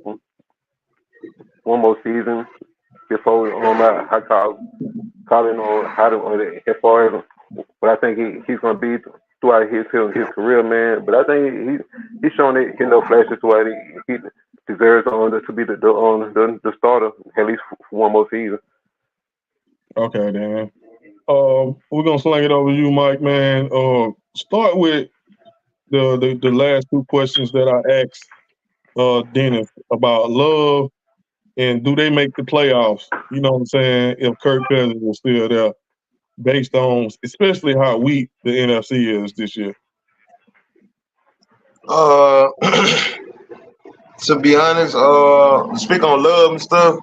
one more season before I call him how to as far as what I think he's gonna be throughout his career, man. But I think he's showing it in those flashes why he deserves to be the starter at least for one more season.
Okay, then. We're gonna sling it over to you, Mike, man. Start with the last two questions that I asked Dennis about Love and do they make the playoffs? You know what I'm saying? If Kirk Cousins was still there, based on especially how weak the NFC is this year.
To be honest, speak on Love and stuff.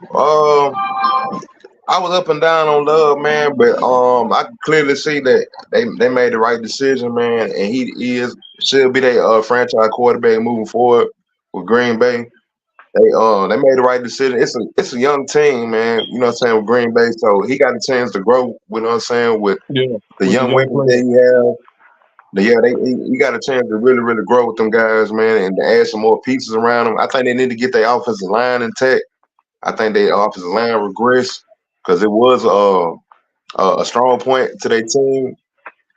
I was up and down on Love, man, but I can clearly see that they made the right decision, man, and he should be their franchise quarterback moving forward with Green Bay. They made the right decision. It's a young team, man. You know what I'm saying, with Green Bay, so he got a chance to grow. You know what I'm saying, with the young weapons that he have. He got a chance to really, really grow with them guys, man, and to add some more pieces around them. I think they need to get their offensive line intact. I think their offensive line regressed because it was a strong point to their team.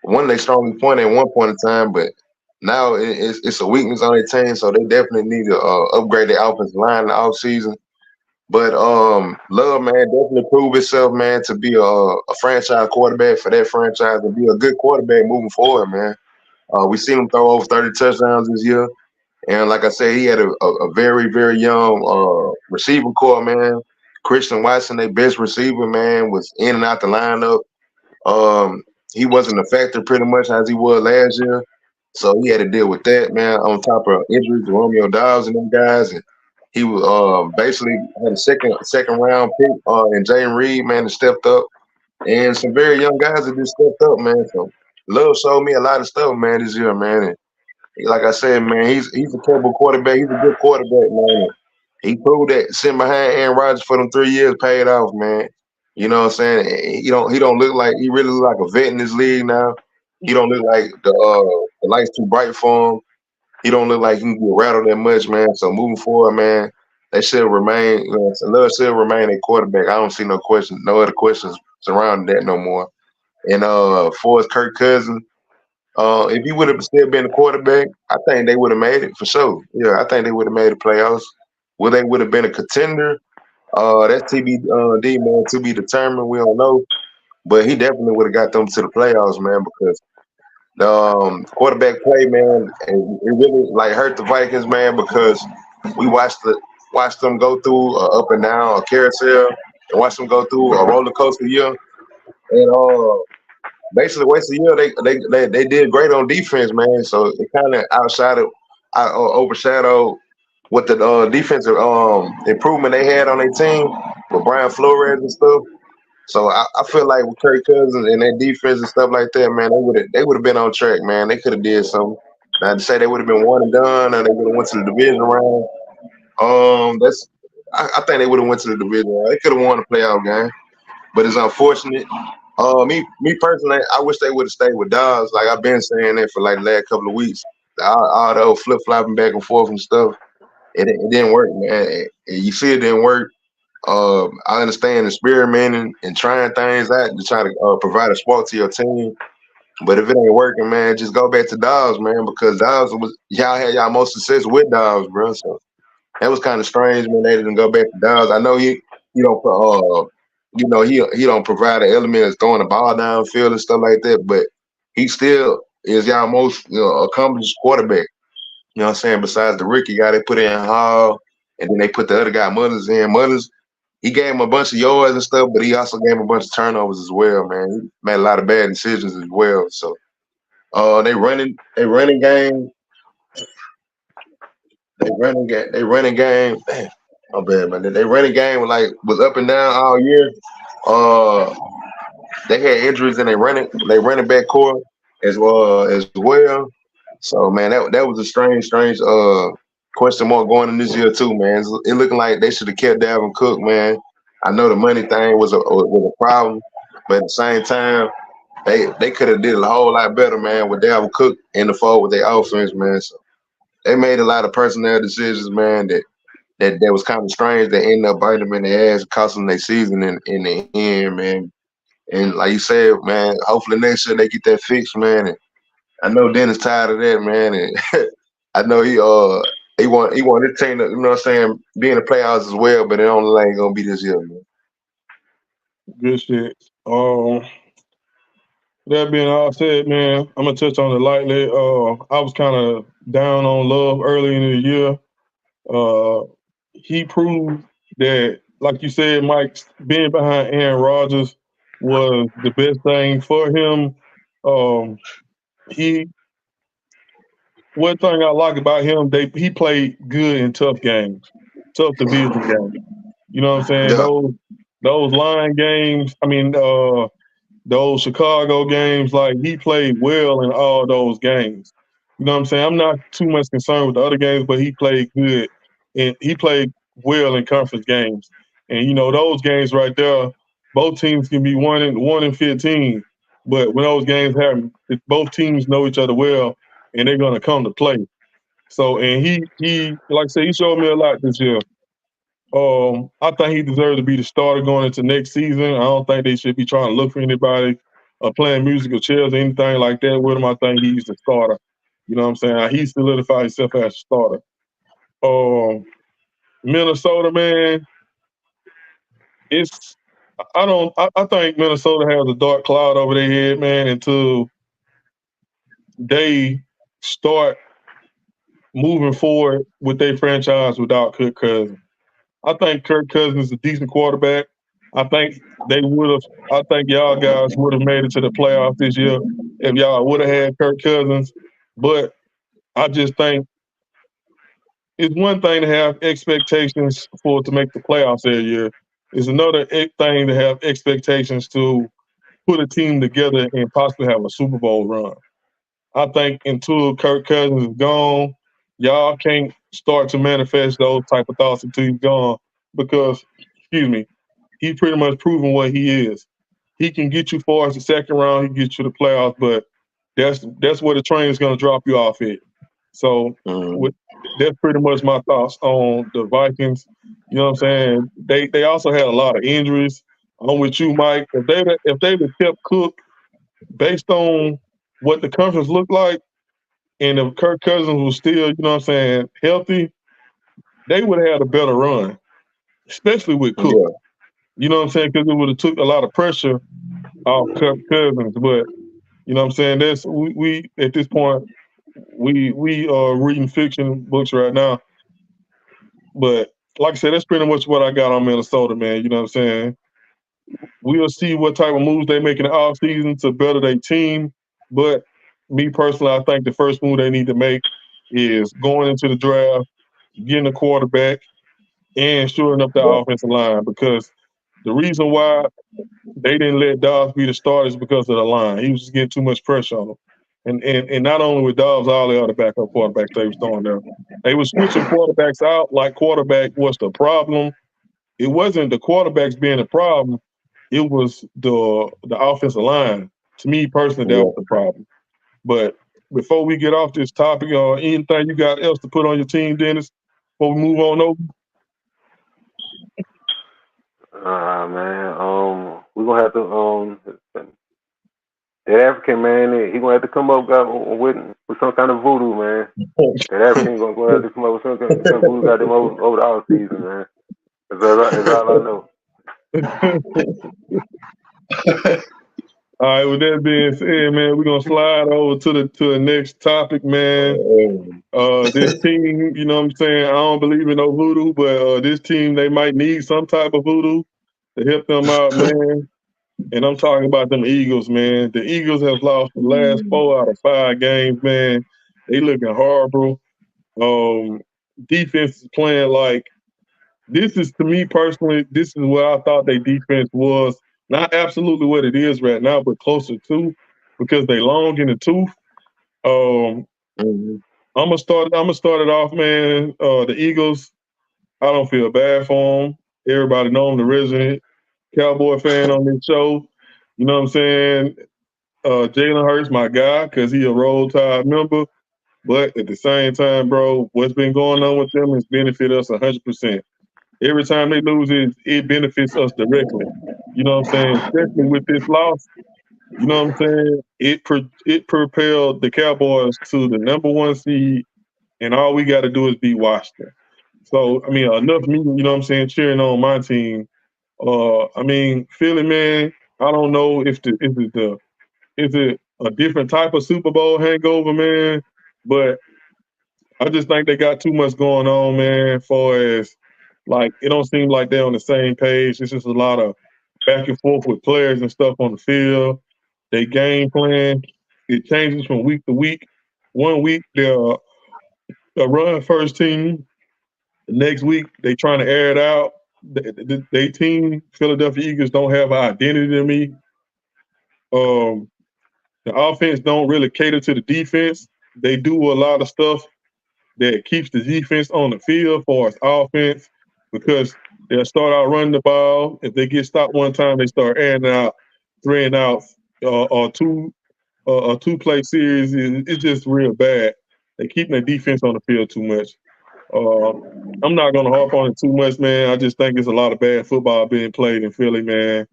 One of their strongest point at one point in time, but now it's a weakness on their team, so they definitely need to upgrade their offensive line in the offseason. But Love, man, definitely proved itself, man, to be a franchise quarterback for that franchise and be a good quarterback moving forward, man. We seen him throw over 30 touchdowns this year. And like I said, he had a very, very young receiving core, man. Christian Watson, their best receiver, man, was in and out the lineup. He wasn't a factor pretty much as he was last year. So he had to deal with that, man, on top of injuries to Romeo Dobbs and them guys. And he was basically had a second round pick and Jaden Reed, man, that stepped up. And some very young guys that just stepped up, man. So Love showed me a lot of stuff, man, this year, man. And like I said, man, he's a capable quarterback. He's a good quarterback, man. He proved that sitting behind Aaron Rodgers for them 3 years paid off, man. You know what I'm saying? He don't look like he really look like a vet in this league now. He don't look like the light's too bright for him. He don't look like he can get rattled that much, man. So moving forward, man, they should remain. Love should remain a quarterback. I don't see no other questions surrounding that no more. And for as Kirk Cousins, if he would have still been a quarterback, I think they would have made it for sure. Yeah, I think they would have made the playoffs. Well, they would have been a contender. That's TBD, man, to be determined. We don't know, but he definitely would have got them to the playoffs, man, because the quarterback play, man, and it really like hurt the Vikings, man, because we watched them go through up and down a carousel and watched them go through a roller coaster year, and basically the rest of the year they did great on defense, man. So it kind of overshadowed what the defensive improvement they had on their team with Brian Flores and stuff. So I feel like with Kirk Cousins and their defense and stuff like that, man, they would have been on track, man. They could have did something. Now to say they would have been one and done, or they would have went to the division round. I think they would have went to the division round. They could have won the playoff game, but it's unfortunate. Me personally, I wish they would have stayed with Dobbs. Like I've been saying that for like the last couple of weeks. All the old flip flopping back and forth and stuff. It didn't work, man. You see, it didn't work. I understand experimenting and trying things out to try to provide a spark to your team. But if it ain't working, man, just go back to Dobbs, man, because Dobbs y'all had y'all most success with Dobbs, bro. So that was kind of strange, man. They didn't go back to Dobbs. I know he don't provide an element of throwing the ball downfield and stuff like that, but he still is y'all most accomplished quarterback. You know what I'm saying? Besides the rookie guy they put in Hall, and then they put the other guy Mullins in. Mullins, he gave him a bunch of yards and stuff, but he also gave him a bunch of turnovers as well, man. He made a lot of bad decisions as well. So they running game. They running game. Man, my bad, man. They running game was up and down all year. they had injuries in their running back core as well. So man, that was a strange question mark going in this year too, man. It looking like they should have kept Dalvin Cook, man. I know the money thing was a problem, but at the same time, they could have did a whole lot better, man, with Dalvin Cook in the fold with their offense, man. So they made a lot of personnel decisions, man, that was kind of strange. That ended up biting them in the ass, costing their season in the end, man. And like you said, man, hopefully next year they get that fixed, man. And I know Dennis tired of that, man. And I know he want his team to, you know what I'm saying, be in the playoffs as well, but it only ain't gonna be this year, man.
Good shit. That being all said, man, I'm gonna touch on it lightly. I was kind of down on Love early in the year. He proved that, like you said, Mike, being behind Aaron Rodgers was the best thing for him. One thing I like about him, he played good in tough games, tough division games. You know what I'm saying?
Yeah.
Those line games. I mean, those Chicago games, like he played well in all those games. You know what I'm saying? I'm not too much concerned with the other games, but he played good and he played well in conference games. And you know, those games right there, both teams can be 1-15, but when those games happen, both teams know each other well and they're gonna come to play. So and he like I said, he showed me a lot this year. I think he deserves to be the starter going into next season. I don't think they should be trying to look for anybody playing musical chairs or anything like that with him. I think he's the starter. You know what I'm saying? He solidified himself as a starter. Minnesota, man, I think Minnesota has a dark cloud over their head, man, until they start moving forward with their franchise without Kirk Cousins. I think Kirk Cousins is a decent quarterback. I think y'all guys would have made it to the playoffs this year if y'all would have had Kirk Cousins. But I just think it's one thing to have expectations to make the playoffs every year. It's another thing to have expectations to put a team together and possibly have a Super Bowl run. I think until Kirk Cousins is gone, y'all can't start to manifest those type of thoughts until he's gone because, he's pretty much proven what he is. He can get you far as the second round, he can get you to the playoffs, but that's where the train is going to drop you off at. So that's pretty much my thoughts on the Vikings. You know what I'm saying? They also had a lot of injuries. I'm with you, Mike. If they would kept Cook based on what the conference looked like, and if Kirk Cousins was still, you know what I'm saying, healthy, they would have had a better run, especially with Cook.
Yeah.
You know what I'm saying? Because it would have took a lot of pressure off Kirk Cousins. But you know what I'm saying? That's we at this point we are reading fiction books right now. But like I said, that's pretty much what I got on Minnesota, man. You know what I'm saying? We'll see what type of moves they make in the offseason to better their team. But me personally, I think the first move they need to make is going into the draft, getting a quarterback, and shoring up the offensive line. Because the reason why they didn't let Dobbs be the starter is because of the line. He was just getting too much pressure on him. And not only with Dobbs, all the other backup quarterbacks they was throwing there. They were switching quarterbacks out like quarterback was the problem. It wasn't the quarterbacks being the problem. It was the offensive line. To me personally, that was the problem. But before we get off this topic, or anything you got else to put on your team, Dennis, before we move on over?
Man, we're gonna have to that African man, he gonna have to come up with some kind of voodoo, man. That African gonna have to come up with some kind of voodoo got them over the all season, man. That's all I know.
All right, with that being said, man, we're gonna slide over to the next topic, man. This team, you know what I'm saying? I don't believe in no voodoo, but this team, they might need some type of voodoo to help them out, man. And I'm talking about them Eagles, man. The Eagles have lost the last 4 out of 5 games, man. They looking horrible. Defense is playing like, this is, to me personally, this is what I thought their defense was Not absolutely what it is right now, but closer to, because they long in the tooth. Um,
Mm-hmm.
I'm gonna start it off, man. The Eagles. I don't feel bad for them. Everybody know I'm the resident Cowboy fan on this show. You know what I'm saying? Jalen Hurts, my guy, because he a Roll Tide member. But at the same time, bro, what's been going on with them has benefited us 100%. Every time they lose, it benefits us directly. You know what I'm saying? Especially with this loss. You know what I'm saying? It propelled the Cowboys to the #1 seed, and all we got to do is beat Washington. So, I mean, enough me, you know what I'm saying, cheering on my team. I mean, Philly, man, I don't know if is it a different type of Super Bowl hangover, man, but I just think they got too much going on, man, as far as like it don't seem like they're on the same page. It's just a lot of back and forth with players and stuff on the field. They game plan, it changes from week to week. One week they're a run first team. The next week they trying to air it out. They team, Philadelphia Eagles, don't have an identity to me. The offense don't really cater to the defense. They do a lot of stuff that keeps the defense on the field for its offense because they'll start out running the ball. If they get stopped one time, they start airing out, 3 and outs, or two play series. It's just real bad. They keeping their defense on the field too much. I'm not gonna harp on it too much, man. I just think there's a lot of bad football being played in Philly, man.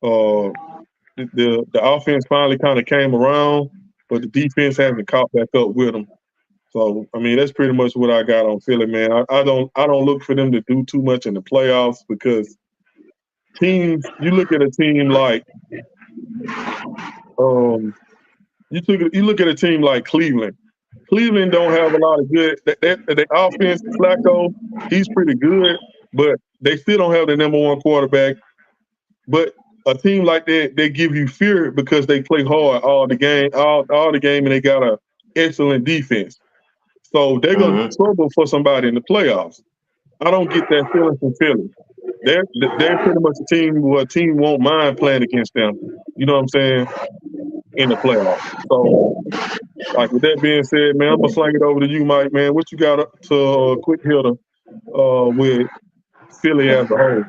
The offense finally kind of came around, but the defense hasn't caught back up with them. So I mean, that's pretty much what I got on Philly, man. I don't look for them to do too much in the playoffs because teams. You look at a team like you look at a team like Cleveland. Cleveland don't have a lot of good. The offense, Flacco, he's pretty good, but they still don't have the #1 quarterback. But a team like that, they give you fear because they play hard all the game, and they got a excellent defense. So they're gonna be trouble for somebody in the playoffs. I don't get that feeling from Philly. They're pretty much a team where a team won't mind playing against them. You know what I'm saying? In the playoffs. So, like with that being said, man, I'm gonna sling it over to you, Mike. Man, what you got up to quick hitter with Philly as a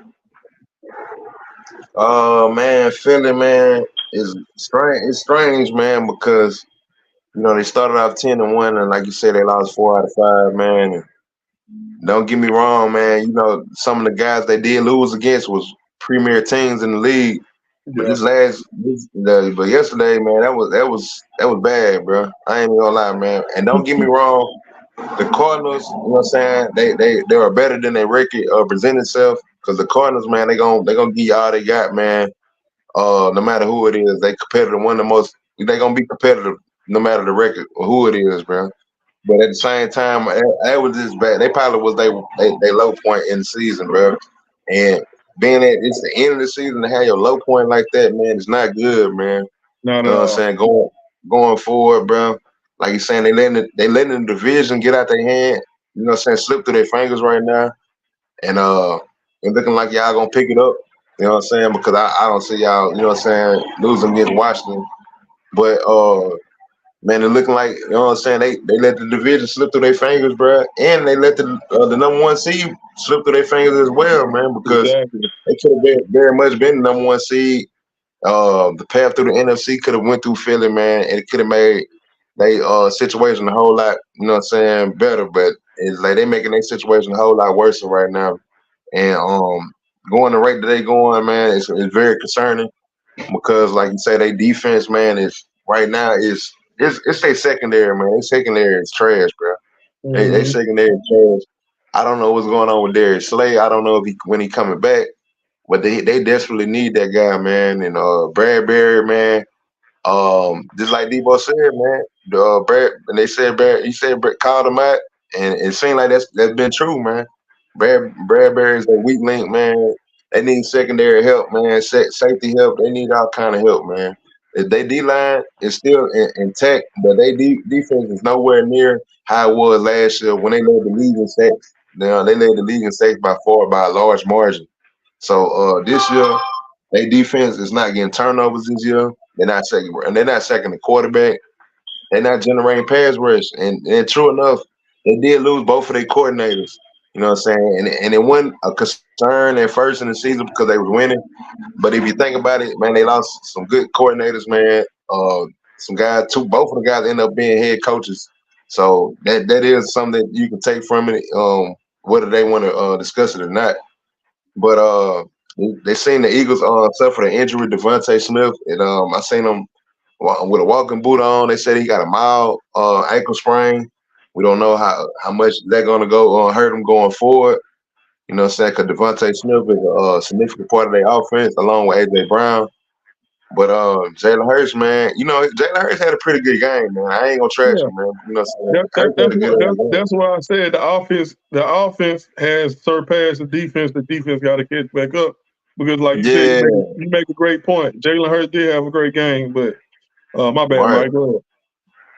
whole?
Man, Philly, man, is strange. It's strange, man, because they started off 10-1, and like you said, they lost 4 out of 5, man. And don't get me wrong, man. Some of the guys they did lose against was premier teams in the league. But but yesterday, man, that was bad, bro. I ain't even gonna lie, man. And don't get me wrong, the Cardinals, you know what I'm saying? They are better than their record present itself. Because the Cardinals, man, they gonna give you all they got, man. No matter who it is, they competitive. They gonna be competitive no matter the record or who it is, bro. But at the same time, that was just bad. They probably was they low point in the season, bro. And being that it's the end of the season to have your low point like that, man, it's not good, man.
No,
you know what I'm saying? Going forward, bro. Like you're saying, they letting the division get out their hand. You know what I'm saying? Slip through their fingers right now. And looking like y'all gonna pick it up. You know what I'm saying? Because I don't see y'all, you know what I'm saying, losing against Washington. But man, they're looking like, you know what I'm saying, they let the division slip through their fingers, bro. And they let the #1 seed slip through their fingers as well, man, because they could have very much been the #1 seed. The path through the NFC could have went through Philly, man, and it could have made their situation a whole lot, you know what I'm saying, better. But it's like they making their situation a whole lot worse right now. And going the rate that they going, man, it's very concerning because, like you say, their defense, man, is right now it's their secondary, man. Their secondary is trash, bro.
Mm-hmm.
They secondary is trash. I don't know what's going on with Darius Slay. I don't know if when he coming back, but they desperately need that guy, man. And Bradbury, man, just like Debo said, man, Brad, and they said Brad, he said Brad called him out, and it seemed like that's been true, man. Bradbury is a weak link, man. They need secondary help, man. Safety help. They need all kind of help, man. They D-line is still intact, but they defense is nowhere near how it was last year when they led the league in sacks. Now they led the league in sacks by a large margin. So this year, Their defense is not getting turnovers this year. They're not second the quarterback. They're not generating pass rush. And true enough, they did lose both of their coordinators. You know what I'm saying? And it wasn't a concern at first in the season because they was winning. But if you think about it, man, they lost some good coordinators, man. Some guys, both of the guys end up being head coaches. So that is something that you can take from it, whether they want to discuss it or not. But they seen the Eagles suffer the injury, Devontae Smith, and I seen them with a walking boot on. They said he got a mild ankle sprain. We don't know how much they're going to go hurt him going forward. You know what I'm saying? Because Devontae Smith is a significant part of their offense, along with A.J. Brown. But Jalen Hurts, man, you know, Jalen Hurts had a pretty good game, man. I ain't gonna trash him, man. You know what I'm saying?
That's why I said the offense has surpassed the defense. The defense got to catch back up because, like you said, you make a great point. Jalen Hurts did have a great game, but my bad, Mike. Go ahead.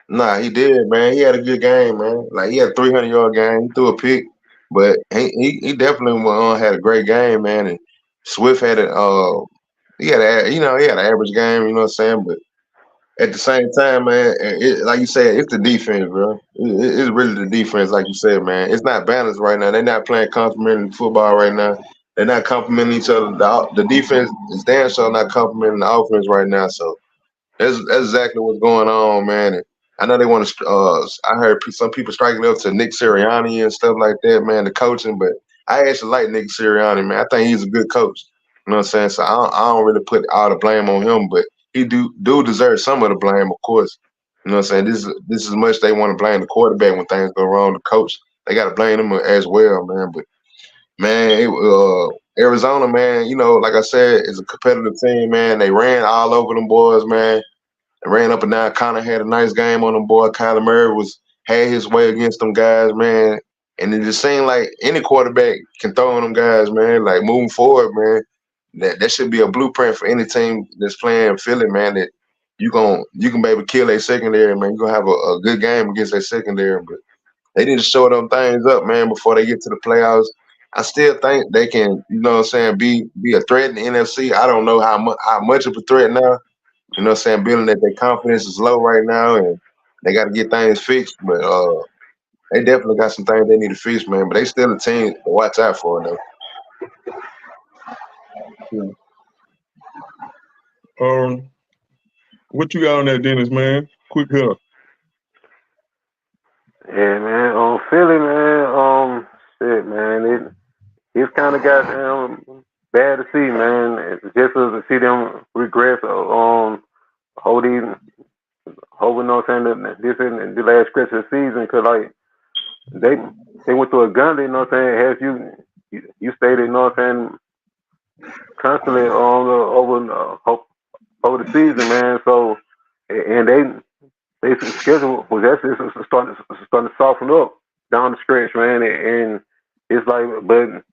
Nah, he did, man. He had a good game, man. Like he had a 300-yard game. He threw a pick, but he definitely had a great game, man. And Swift had he had an average game, you know what I'm saying? But at the same time, man, like you said, it's the defense, bro. It's really the defense, like you said, man. It's not balanced right now. They're not playing complementary football right now. They're not complimenting each other. The defense is damn sure not complimenting the offense right now. So that's exactly what's going on, man. And I know they want to. I heard some people striking up to Nick Sirianni and stuff like that, man, the coaching. But I actually like Nick Sirianni, man. I think he's a good coach. You know what I'm saying? So I don't really put all the blame on him, but he do deserve some of the blame, of course. You know what I'm saying? This is as much they want to blame the quarterback when things go wrong. The coach, they got to blame him as well, man. But man, Arizona, man, you know, like I said, is a competitive team, man. They ran all over them boys, man. They ran up and down. Connor had a nice game on them boys. Kyler Murray had his way against them guys, man. And it just seemed like any quarterback can throw on them guys, man. Like moving forward, man. That should be a blueprint for any team that's playing Philly, man. That you can be able to kill a secondary, man. You're gonna have a good game against a secondary, but they need to show them things up, man, before they get to the playoffs. I still think they can, you know what I'm saying, be a threat in the NFC. I don't know how much of a threat now. You know what I'm saying, feeling that their confidence is low right now and they got to get things fixed, but they definitely got some things they need to fix, man. But they still a team to watch out for, though.
What you got on that, Dennis, man? Quick hit.
Yeah, man. On Philly, man. Shit, man. It's kind of got bad to see, man. Just to see them regress holding, you know what I'm saying, this in the last stretch of the season, because like they went through a gun, you know what I'm saying. As you stated, you know what I'm saying, constantly over the season, man. So and they schedule was actually starting to soften up down the stretch, man. And it's like, but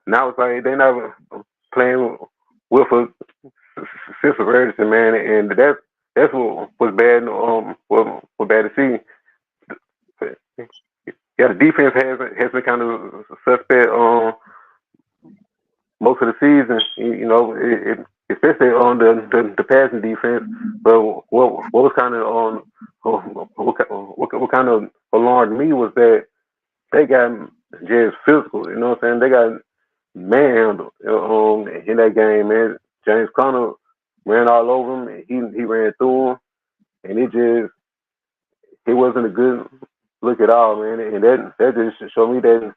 now it's like they're not playing with a sense of urgency, man. And that's what was bad. Was bad to see. Yeah, the defense has been kind of suspect most of the season. You know, especially on the passing defense. But what was kind of what kind of alarmed me was that they got just physical. You know what I'm saying? They got manhandled in that game, man. James Conner ran all over him. He ran through him, and it wasn't a good look at all, man. And that just showed me that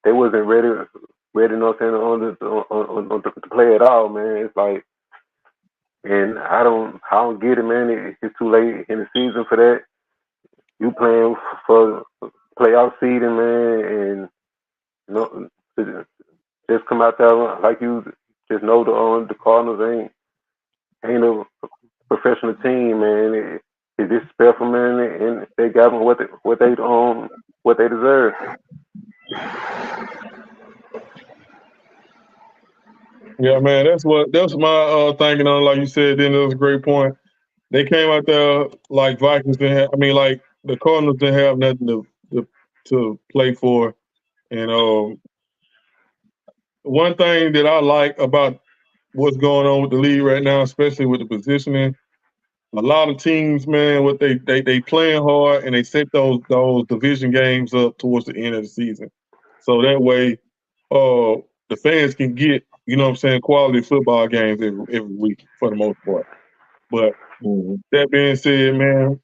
they wasn't ready. You know what I'm saying, to play at all, man. It's like, and I don't get it, man. It's too late in the season for that. You playing for playoff seeding, man, and you know, just come out there like you just know the Cardinals ain't a professional team, man. It's disrespectful, man, and they got them what they deserve.
Yeah, man, that's my thinking on. Like you said, then it was a great point. They came out there like Vikings didn't have. I mean, like the Cardinals didn't have nothing to play for, and one thing that I like about what's going on with the league right now, especially with the positioning. A lot of teams, man, what they playing hard and they set those division games up towards the end of the season, so that way, the fans can get, you know what I'm saying, quality football games every week for the most part. But that being said, man,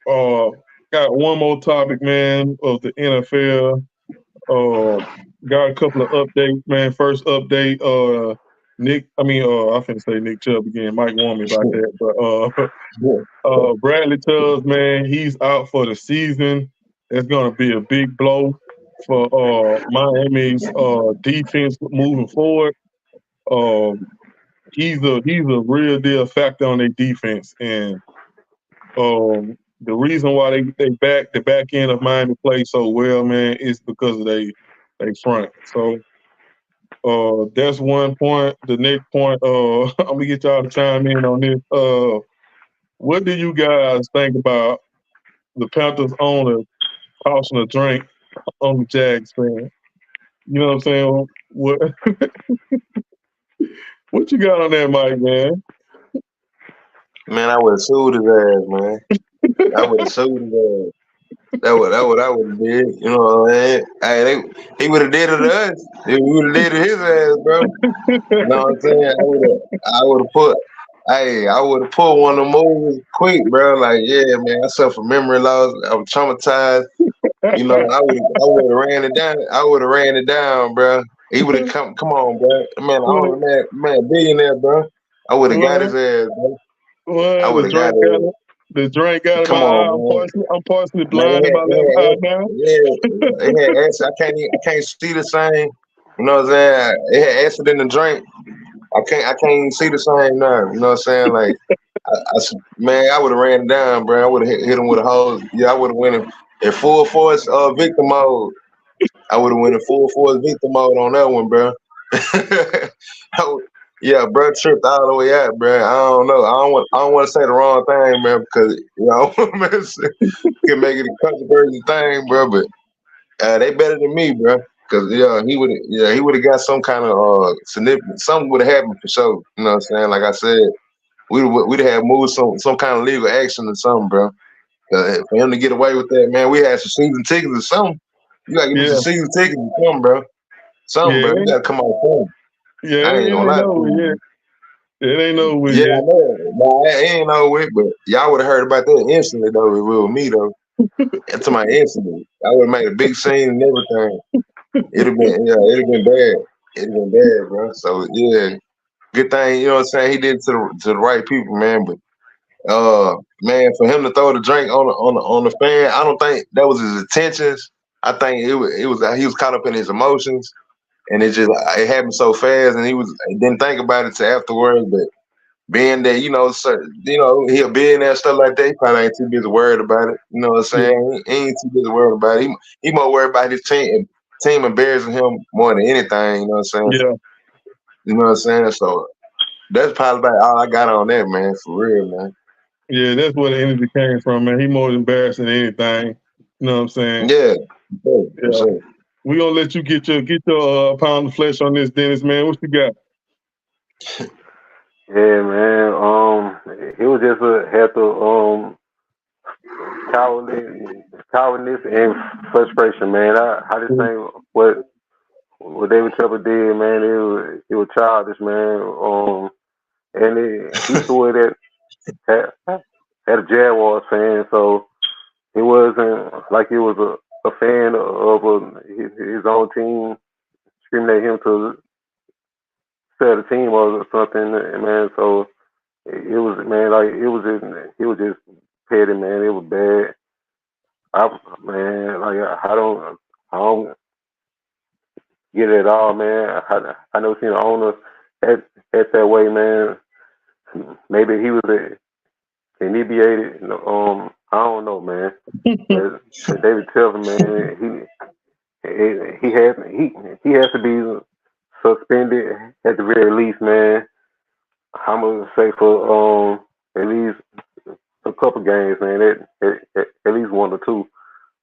got one more topic, man, of the NFL. Got a couple of updates, man. First update, I finna say Nick Chubb again. Mike warned me about that, but Bradley Chubbs, man, he's out for the season. It's gonna be a big blow for Miami's defense moving forward. He's a real deal factor on their defense, and the reason why the back end of Miami play so well, man, is because of they front. So that's one point. The next point, I'm gonna get y'all to chime in on this. What do you guys think about the Panthers owner tossing a drink on the Jags fan? You know what I'm saying? What you got on that, Mike, man?
Man, I would have sued his ass, man. I would have sued his ass. That what I would have did. You know what I mean? Hey, he would have did it to us. He would have did it his ass, bro. You know what I'm saying? I would have put one of the moves quick, bro. Like, yeah, man, I suffered memory loss. I was traumatized. You know, I would have ran it down. I would have ran it down, bro. He would have come on, bro. Man, billionaire, bro. I would have got his ass, bro. I would have got it.
The drink got in
Come
my eye.
on,
I'm partially blind in my left eye now.
Yeah, it had acid. I can't see the same. You know what I'm saying? It had acid in the drink. I can't even see the same now. You know what I'm saying? Like, I would have ran it down, bro. I would have hit him with a hose. Yeah, I would have went in full force victim mode. I would have went in full force victim mode on that one, bro. Yeah, bro, tripped all the way out, bro. I don't know. I don't want to say the wrong thing, man, because can make it a controversial thing, bro. But they better than me, bro. Because he would have got some kind of significant. Something would have happened for sure. You know what I'm saying? Like I said, we'd have moved some kind of legal action or something, bro. For him to get away with that, man, we had some season tickets or something. You gotta get some season tickets or something, bro. Something, bro. You gotta come out home.
Yeah, it ain't over yet. It ain't over yet.
Yeah, I know. No, it ain't over with, but y'all would have heard about that instantly, though, if it was me, though. To my incident. I would have made a big scene and everything. It'd have been bad. It'd have been bad, bro. So, yeah, good thing, you know what I'm saying? He did it to the right people, man. But, man, for him to throw the drink on the fan, I don't think that was his intentions. I think he was caught up in his emotions. And it happened so fast, and he didn't think about it till afterwards. But being that, you know, he'll be in there, stuff like that, he probably ain't too busy worried about it. You know what I'm saying? He ain't too busy worried about it. He more worried about his team embarrassing him more than anything. You know what I'm saying?
Yeah.
You know what I'm saying? So that's probably about all I got on that, man. For real, man.
Yeah, that's where the energy came from, man. He more embarrassed than anything. You know what I'm saying?
Yeah.
Sure. We gonna let you get your pound of flesh on this, Dennis, man. What you got?
Yeah, man. It was just had to cowardness and frustration, man. I just think what David Tepper did, man, it was childish, man. And he threw it at a Jaguars fan, so it wasn't like it was a fan of his own team screaming at him to sell the team or something, man. So it was, man, like it was just petty, man. It was bad. I don't get it at all, man. I never seen an owner act that way, man. Maybe he was inebriated. I don't know, man. But David Tepper, man, he has to be suspended at the very least, man. I'm gonna say for at least a couple games, man. At least 1 or 2.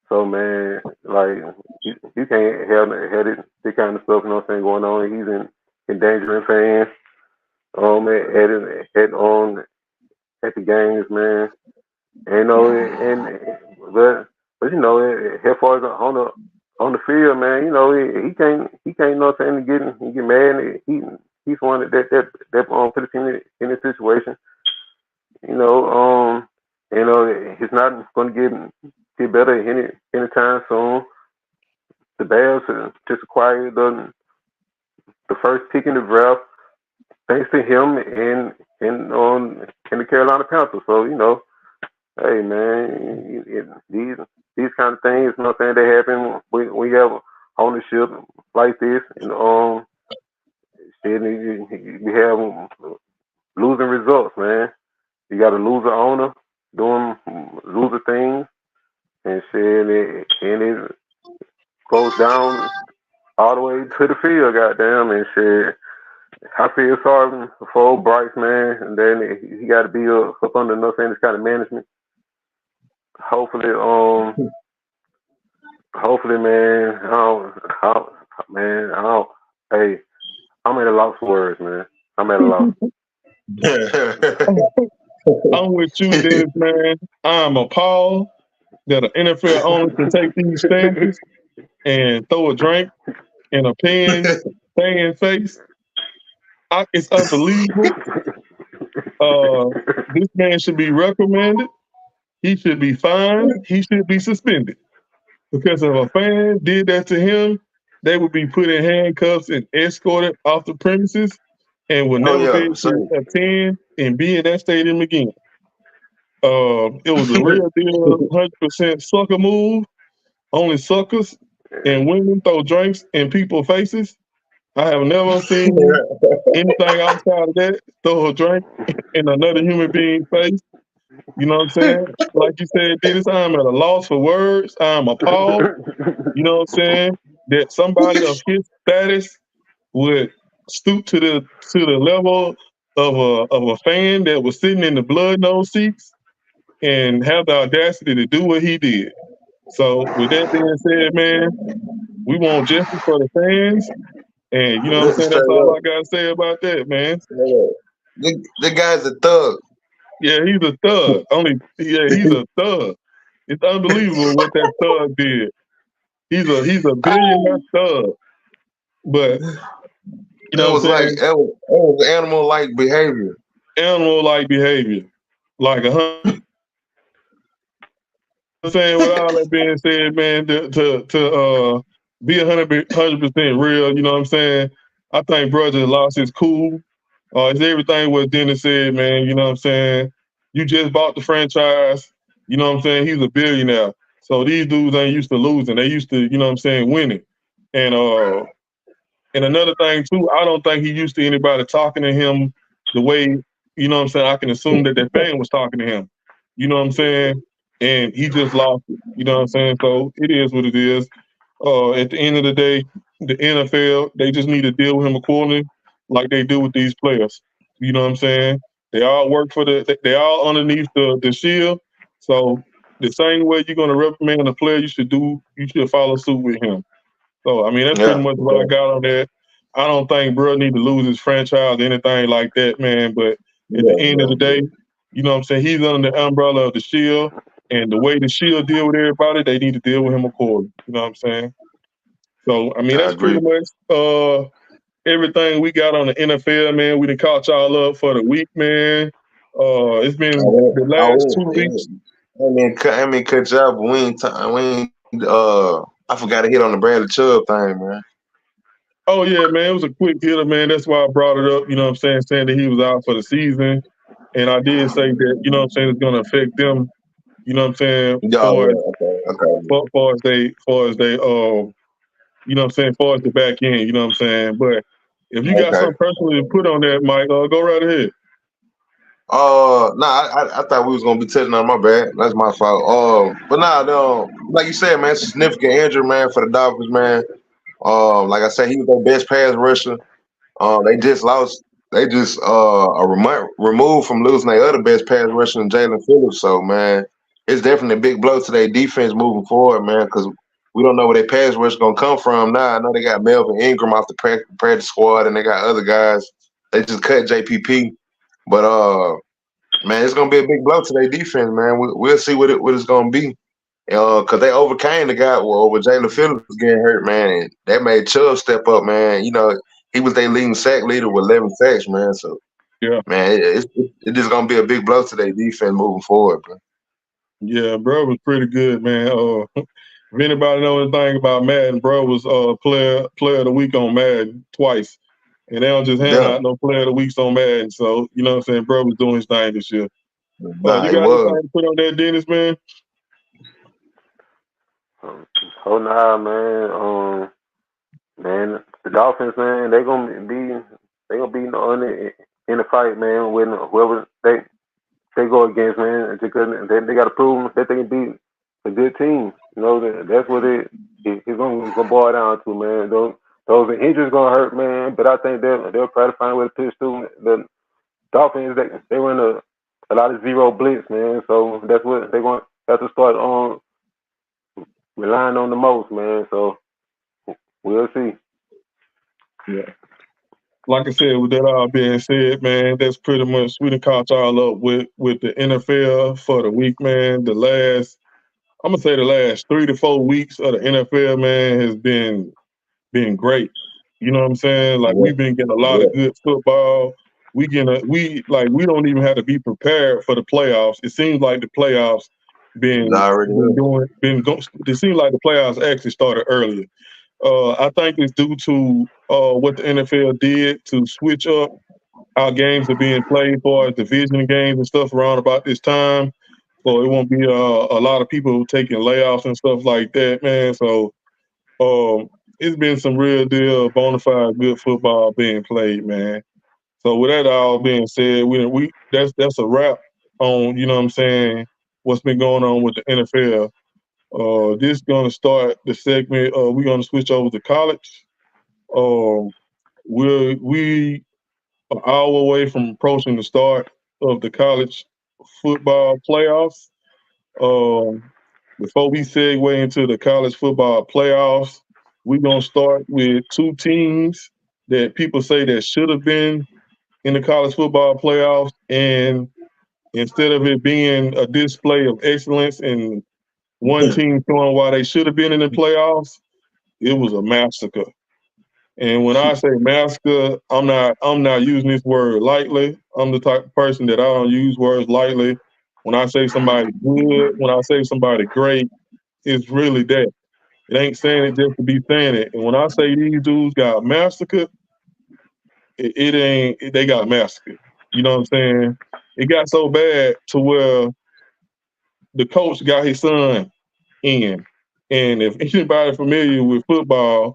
So, man, like you can't have this kind of stuff, you know what I'm saying, going on. He's endangering fans. at the games, man. And, as far as on the field, man, he can't know saying he get mad. He's one that put us in this situation. He's not going to get better anytime soon. The Bears just acquired the first pick in the draft, thanks to him and the Carolina Panthers. So hey man, these kind of things, they happen when we have ownership like this, and we have losing results, man. You got a loser owner doing loser things, and it goes down all the way to the field, goddamn, and shit. I feel sorry for old Bryce, man, and then he got to be up under this kind of management. Hopefully, man. Hey, I'm at a loss for words, man. I'm at a loss.
I'm with you, Dennis, man. I'm appalled that an NFL owner can take these standards and throw a drink in a fan face. It's unbelievable. This man should be reprimanded. He should be fined. He should be suspended. Because if a fan did that to him, they would be put in handcuffs and escorted off the premises and would never be able to attend and be in that stadium again. It was a real deal, 100% sucker move. Only suckers and women throw drinks in people's faces. I have never seen anything outside of that. Throw a drink in another human being's face. You know what I'm saying? Like you said, Dennis, I'm at a loss for words. I'm appalled. You know what I'm saying? That somebody of his status would stoop to the level of a fan that was sitting in the blood nose seats and have the audacity to do what he did. So with that being said, man, we want justice for the fans. And you know what I'm saying? That's all I gotta say about that, man.
The guy's a thug.
Yeah, he's a thug. He's a thug. It's unbelievable what that thug did. He's a billionaire thug. But you know what I'm saying?
It was animal-like behavior.
Animal-like behavior. Like 100. I'm saying, with all that being said, man, to be 100% real, you know what I'm saying? I think bro just lost his cool. It's everything what Dennis said, man. You know what I'm saying? You just bought the franchise. You know what I'm saying? He's a billionaire. So these dudes ain't used to losing. They used to, you know what I'm saying, winning. And another thing too, I don't think he used to anybody talking to him the way, you know what I'm saying, I can assume that fan was talking to him. You know what I'm saying? And he just lost it. You know what I'm saying? So it is what it is. At the end of the day, the NFL, they just need to deal with him accordingly, like they do with these players. You know what I'm saying? They all work for they all underneath the shield. So the same way you're gonna reprimand a player, you should follow suit with him. So I mean that's pretty much what I got on that. I don't think bro need to lose his franchise or anything like that, man. But at the end of the day, you know what I'm saying, he's under the umbrella of the shield. And the way the shield deal with everybody, they need to deal with him accordingly. You know what I'm saying? So I mean that's pretty much everything we got on the NFL, man. We done caught y'all up for the week, man. It's been the last 2 weeks.
I mean, cut y'all, but I forgot to hit on the Bradley Chubb thing, man.
Oh yeah, man. It was a quick hitter, man. That's why I brought it up, you know what I'm saying that he was out for the season. And I did say that, you know what I'm saying, it's gonna affect them, you know what I'm saying, far as they you know what I'm saying, far as the back end, you know what I'm saying. But if you got something personally to put on that, Mike, go right ahead.
I thought we was gonna be touching on, my bad. That's my fault. But like you said, man, it's a significant injury, man, for the Dolphins, man. Like I said, he was their best pass rusher. They just removed from losing their other best pass rusher, Jalen Phillips. So, man, it's definitely a big blow to their defense moving forward, man, because we don't know where their pass rush is gonna come from now. I know they got Melvin Ingram off the practice squad, and they got other guys. they just cut JPP. But man, it's gonna be a big blow to their defense, man. We'll see what it's gonna be. Cause they overcame the guy with Jalen Phillips getting hurt, man, and that made Chubb step up, man. You know, he was their leading sack leader with 11 sacks, man. So
Yeah.
man, it's just gonna be a big blow to their defense moving forward, bro.
Yeah, bro was pretty good, man. If anybody know anything about Madden, bro was player of the week on Madden twice. And they don't just hand out no player of the weeks on Madden. So, you know what I'm saying? Bro was doing his thing this year.
Nah,
you
it
got
was.
anything to put on that, Dennis, man?
Oh nah, man. Man, the Dolphins, man, they gonna be on in the fight, man, with whoever they go against, man. Because they got to prove that they can beat a good team. You know, that's what it's gonna boil down to, man. Those injuries gonna hurt, man. But I think they'll probably find a way to push through. The Dolphins, they run a lot of zero blitz, man. So that's what they're gonna have to start on relying on the most, man. So we'll see.
Yeah. Like I said, with that all being said, man, that's pretty much we done caught y'all up with the NFL for the week, man. I'm gonna say the last 3 to 4 weeks of the NFL, man, has been great. You know what I'm saying? Like we've been getting a lot of good football. We don't even have to be prepared for the playoffs. It seems like the playoffs it seems like the playoffs actually started earlier. I think it's due to what the NFL did to switch up how games are being played for division games and stuff around about this time. So it won't be a lot of people taking layoffs and stuff like that, man. So it's been some real deal bona fide good football being played, man. So with that all being said, that's a wrap on, you know what I'm saying, what's been going on with the NFL. This is gonna start the segment. We're gonna switch over to college. We an hour away from approaching the start of the college football playoffs. Before we segue into the college football playoffs, we're gonna start with 2 teams that people say that should have been in the college football playoffs, and instead of it being a display of excellence and one team showing why they should have been in the playoffs, it was a massacre. And when I say massacre, I'm not using this word lightly. I'm the type of person that I don't use words lightly. When I say somebody good, when I say somebody great, it's really that. It ain't saying it just to be saying it. And when I say these dudes got massacred, it ain't they got massacred. You know what I'm saying? It got so bad to where the coach got his son in. And if anybody familiar with football,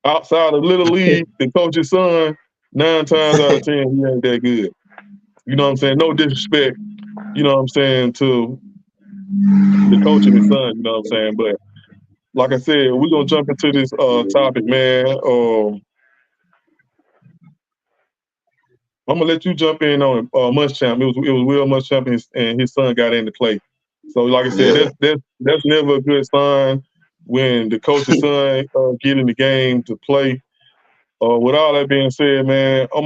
outside of Little League, the coach's son, 9 times out of 10, he ain't that good. You know what I'm saying? No disrespect, you know what I'm saying, to the coach and his son, you know what I'm saying? But like I said, we're gonna jump into this topic, man. I'm gonna let you jump in on Muschamp. It was Will Muschamp and his son got into play. So like I said, that's never a good sign when the coach's son get in the game to play. With all that being said, man, I'm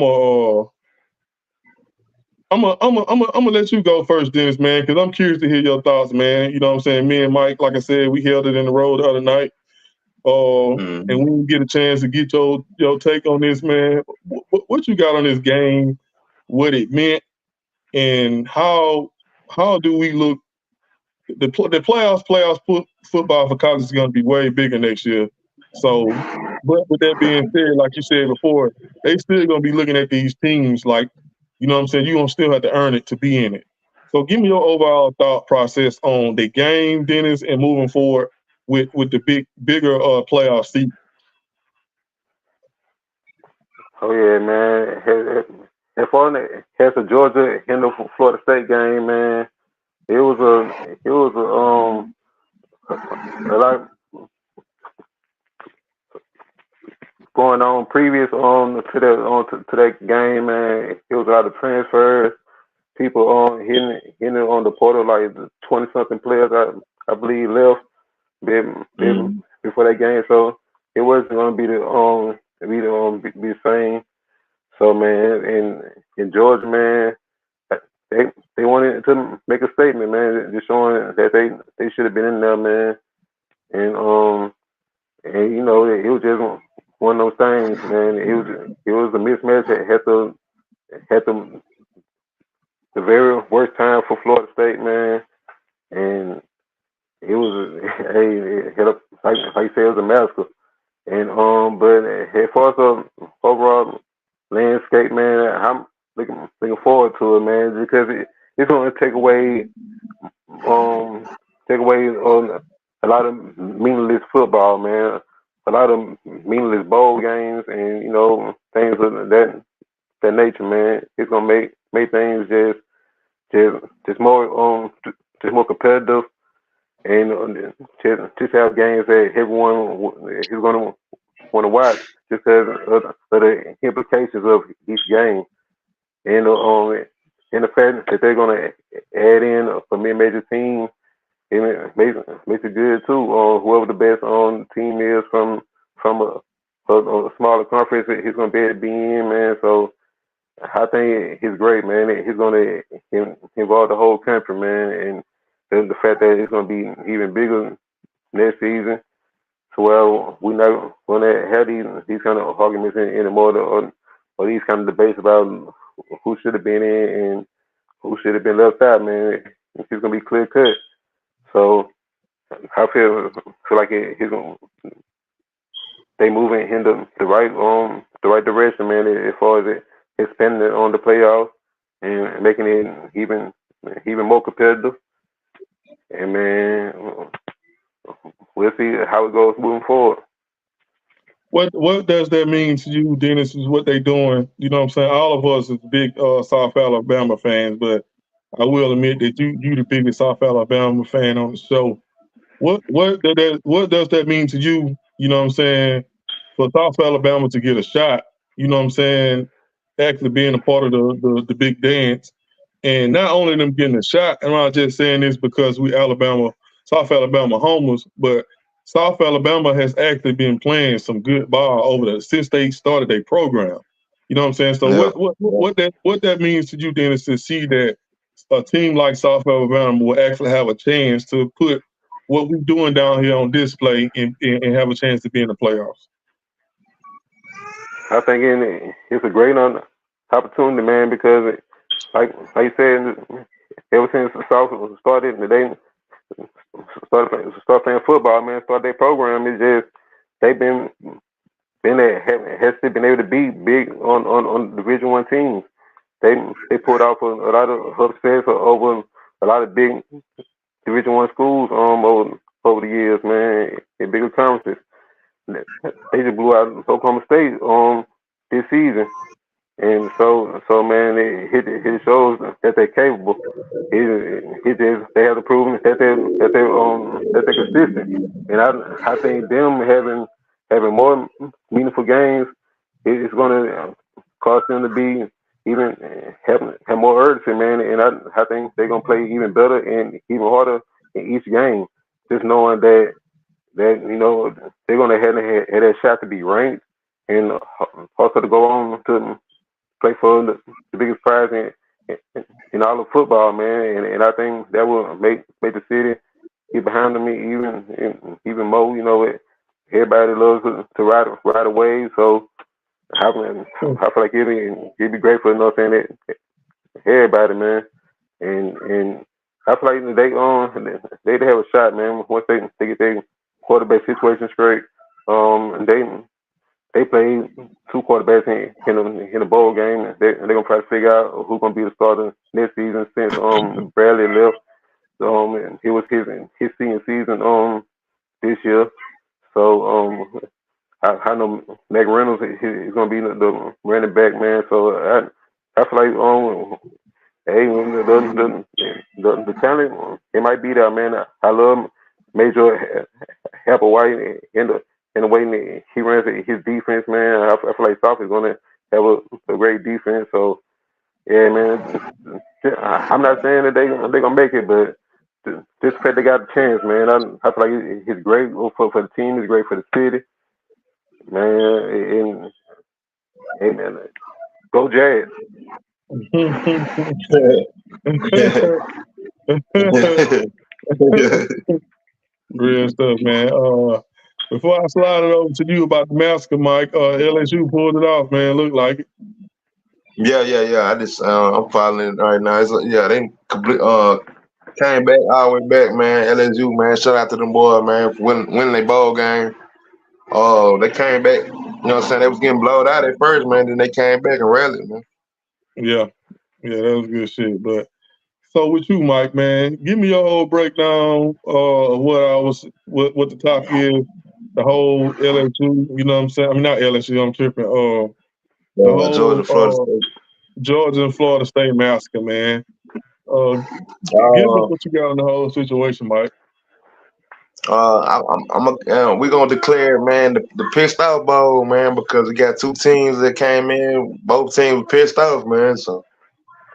gonna let you go first, Dennis, man, because I'm curious to hear your thoughts, man. You know what I'm saying? Me and Mike, like I said, we held it in the road the other night. And we didn't get a chance to get your take on this, man. What you got on this game, what it meant, and how do we look? The playoffs football for college is going to be way bigger next year. So, but with that being said, like you said before, they still going to be looking at these teams like, you know what I'm saying, you're going to still have to earn it to be in it. So give me your overall thought process on the game, Dennis, and moving forward with the bigger playoff seat.
Oh yeah, man. As far as the Georgia and the Florida State game, man, it was a lot going on previous to that game, man. It was a lot of transfers, people hitting on the portal, like the 20-something players I believe left before that game, so it wasn't going to be the same. So man, in Georgia, man, they wanted to make a statement, man, just showing that they should have been in there, man, and and it was just one of those things, man. It was a mismatch that had the very worst time for Florida State, man, and it was it had a, like you said, it was a massacre. And but as far as the overall landscape, man, I'm looking forward to it, man, because it's going to take away a lot of meaningless football, man, a lot of meaningless bowl games, and things of that nature, man. It's gonna make things just more just more competitive, and just have games that everyone is gonna want to watch, just because of the implications of each game, and the fact that they're gonna add in a mid-major team. It makes it good too. Whoever the best team is from a smaller conference, he's gonna be able to be in, man. So I think he's great, man. He's gonna involve the whole country, man, and the fact that it's gonna be even bigger next season. So well, we're not gonna have these kind of arguments anymore, or these kind of debates about who should have been in and who should have been left out, man. It's gonna be clear cut. So I feel like they moving in the right direction, man. As far as expanding it on the playoffs and making it even more competitive. And man, we'll see how it goes moving forward.
What does that mean to you, Dennis? Is what they doing? You know what I'm saying? All of us is big South Alabama fans, but I will admit that you the biggest South Alabama fan on the show. What does that mean to you? You know what I'm saying? For South Alabama to get a shot, you know what I'm saying? Actually being a part of the big dance, and not only them getting a shot. And I'm not just saying this because we South Alabama homers, but South Alabama has actually been playing some good ball since they started their program. You know what I'm saying? So
Yeah.
what that means to you, Dennis, to see that a team like South Alabama will actually have a chance to put what we're doing down here on display and have a chance to be in the playoffs.
I think it's a great opportunity, man, because like you said, ever since the South started, they start playing football, man. Start their program. It's just they've been been able to be big on Division I teams. They pulled off a lot of upsets over a lot of big Division I schools over the years, man, in bigger conferences. They just blew out Oklahoma State this season, and so man, it shows that they're capable. It just they have to prove that they're consistent, and I think them having more meaningful games is going to cause them to be even have more urgency, man. And I think they're going to play even better and even harder in each game, just knowing that they're going to have that shot to be ranked and also to go on to play for the biggest prize in all of football, man. And I think that will make the city get behind them even more. Everybody loves to ride a wave, so I feel like it'd be great for everybody, man. And I feel like they have a shot, man. Once they get their quarterback situation straight, and they played two quarterbacks in a bowl game. They're gonna try to figure out who's gonna be the starter next season since Bradley left. And it was his senior season this year. So I know Mac Reynolds is gonna be the running back, man. So I feel like hey, the talent it might be there, man. I love Major Applewhite in the way he runs his defense, man. I feel like South is gonna have a great defense. So yeah, man. I'm not saying that they're gonna make it, but just fact they got a chance, man. I feel like it's great for the team. It's great for the city, man. And man, Go Jazz.
Real stuff, man. Before I slide it over to you about the massacre, Mike, LSU pulled it off, man. Looked like it.
Yeah. I just I'm following it right now. They complete came back all the way back, man. LSU, man. Shout out to them boys, man, for winning their bowl game. They came back. You know what I'm saying? They was getting blowed out at first, man. Then they came back and rallied, man.
Yeah, that was good shit. But so with you, Mike, man, give me your whole breakdown of what the topic is, the whole LSU. You know what I'm saying? I mean, not LSU. I'm tripping. The whole
Georgia, Florida State.
Georgia and Florida State massacre, man. Give us what you got on the whole situation, Mike.
We're gonna declare, man, the pissed off bowl, man, because we got two teams that came in. Both teams were pissed off, man. So,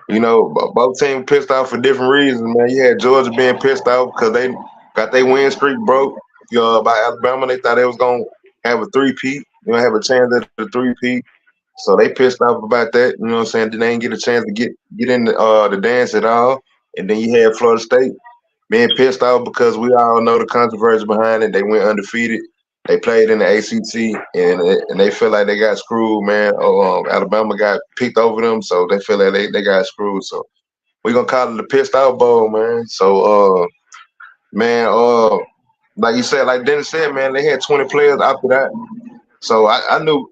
both teams pissed off for different reasons, man. You had Georgia being pissed off because they got their win streak broke. By Alabama, they thought they was gonna have a three-peat, have a chance at the three-peat. So they pissed off about that. You know what I'm saying? Then they didn't get a chance to get in the dance at all. And then you had Florida State being pissed off because we all know the controversy behind it. They went undefeated. They played in the ACT, and they feel like they got screwed, man. Alabama got picked over them, so they feel like they got screwed. So we're going to call it the pissed off bowl, man. So, like you said, like Dennis said, man, they had 20 players after that. So I knew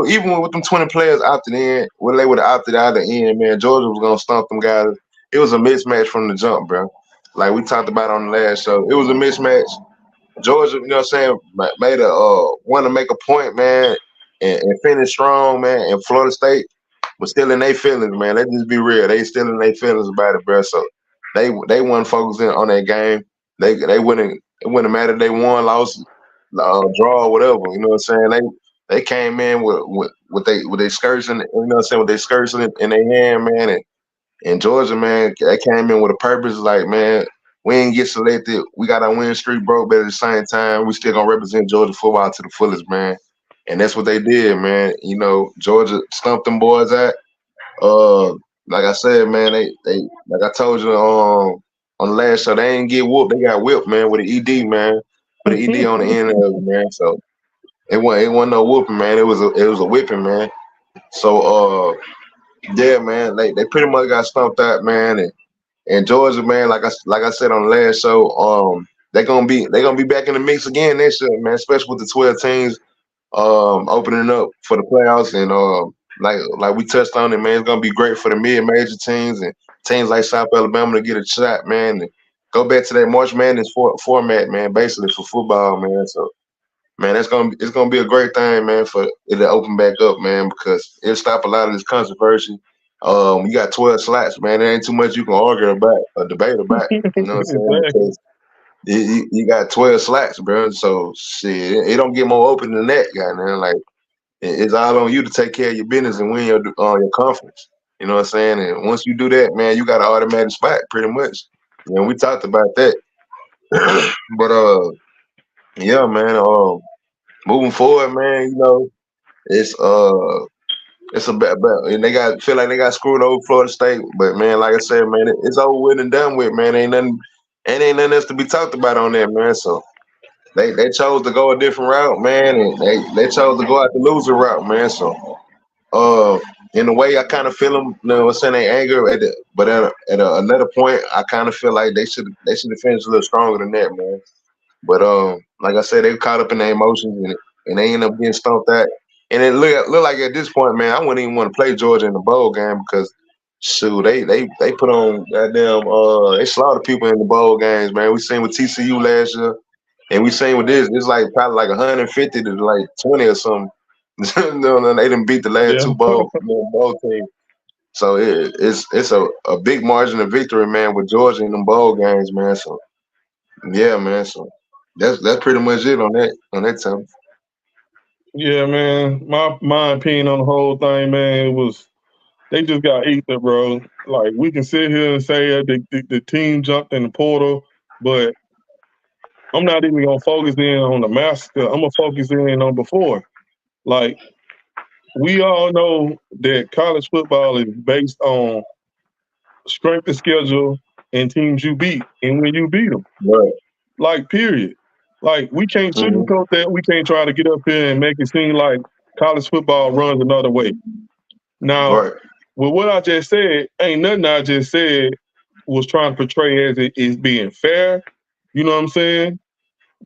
even with them 20 players opted in, when they would have opted out at the end, man, Georgia was going to stomp them guys. It was a mismatch from the jump, bro. Like we talked about on the last show. It was a mismatch. Georgia, you know what I'm saying, made want to make a point, man, and finish strong, man. And Florida State was still in their feelings, man. Let's just be real. They still in their feelings about it, bro. So they weren't focusing on that game. They wouldn't. It wouldn't matter if they won, lost, draw, whatever. You know what I'm saying? They came in with their skirts in, you know what I'm saying, with their skirts in their hand, man. And Georgia, man, they came in with a purpose, like, man, we ain't get selected. We got our win streak broke, but at the same time, we still gonna represent Georgia football to the fullest, man. And that's what they did, man. Georgia stumped them boys out. Like I said, man, they like I told you on the last show, they ain't get whooped. They got whipped, man, with the ED, man. With the ED on the end of it, man. So it wasn't no whooping, man. It was a whipping, man. So yeah, man, they pretty much got stumped out, man. And Georgia, man, like I said on the last show, they're gonna be back in the mix again next year, man, especially with the 12 teams opening up for the playoffs. And like we touched on it, man, it's gonna be great for the mid-major teams and teams like South Alabama to get a shot, man, and go back to that March Madness format, man, basically for football, man. So, man, it's gonna be a great thing, man, for it to open back up, man, because it'll stop a lot of this controversy. You got 12 slots, man. There ain't too much you can argue about or debate about. You know what I'm saying? Because you got 12 slots, bro. So shit, it don't get more open than that, guy. Man, like it's all on you to take care of your business and win your conference. You know what I'm saying? And once you do that, man, you got an automatic spot, pretty much. We talked about that. But yeah, man. Moving forward, man, it's a bad, and they feel like they got screwed over Florida State. But man, like I said, man, it's over with and done with, man. Ain't nothing else to be talked about on that, man. So they chose to go a different route, man, and they chose to go out the loser route, man. So in a way, I kind of feel them, saying they anger but at another point, I kind of feel like they should have finished a little stronger than that, man. But like I said, they caught up in their emotions and they end up getting stumped out. And it look like at this point, man, I wouldn't even want to play Georgia in the bowl game because shoot, they put on goddamn they slaughter people in the bowl games, man. We seen with TCU last year, and we seen with this. It's like probably like 150 to like 20 or something. No, they didn't beat the last two bowl teams. So it's a big margin of victory, man, with Georgia in them bowl games, man. So yeah, man. So that's pretty much it on that time.
Yeah, man. My opinion on the whole thing, man, was they just got ether, bro. Like we can sit here and say the team jumped in the portal, but I'm not even gonna focus in on the massacre. I'm gonna focus in on before. Like we all know that college football is based on strength of schedule and teams you beat and when you beat them.
Right.
Like, period. Like, we can't
Mm-hmm.
sugarcoat that. We can't try to get up here and make it seem like college football runs another way. Now,
Right.
with what I just said, ain't nothing I just said was trying to portray as it is being fair. You know what I'm saying?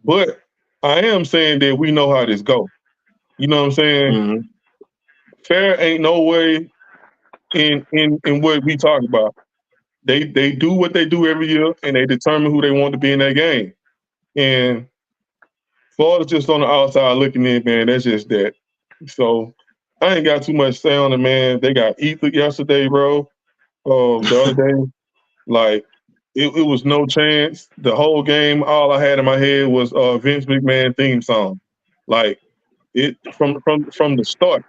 But I am saying that we know how this go. You know what I'm saying?
Mm-hmm.
Fair ain't no way in what we talk about. They do what they do every year, and they determine who they want to be in that game. And Florida's just on the outside looking in, man. That's just that. So I ain't got too much to say on it, man. They got Ether yesterday, bro. The other day, like it was no chance. The whole game, all I had in my head was Vince McMahon theme song. Like it from the start,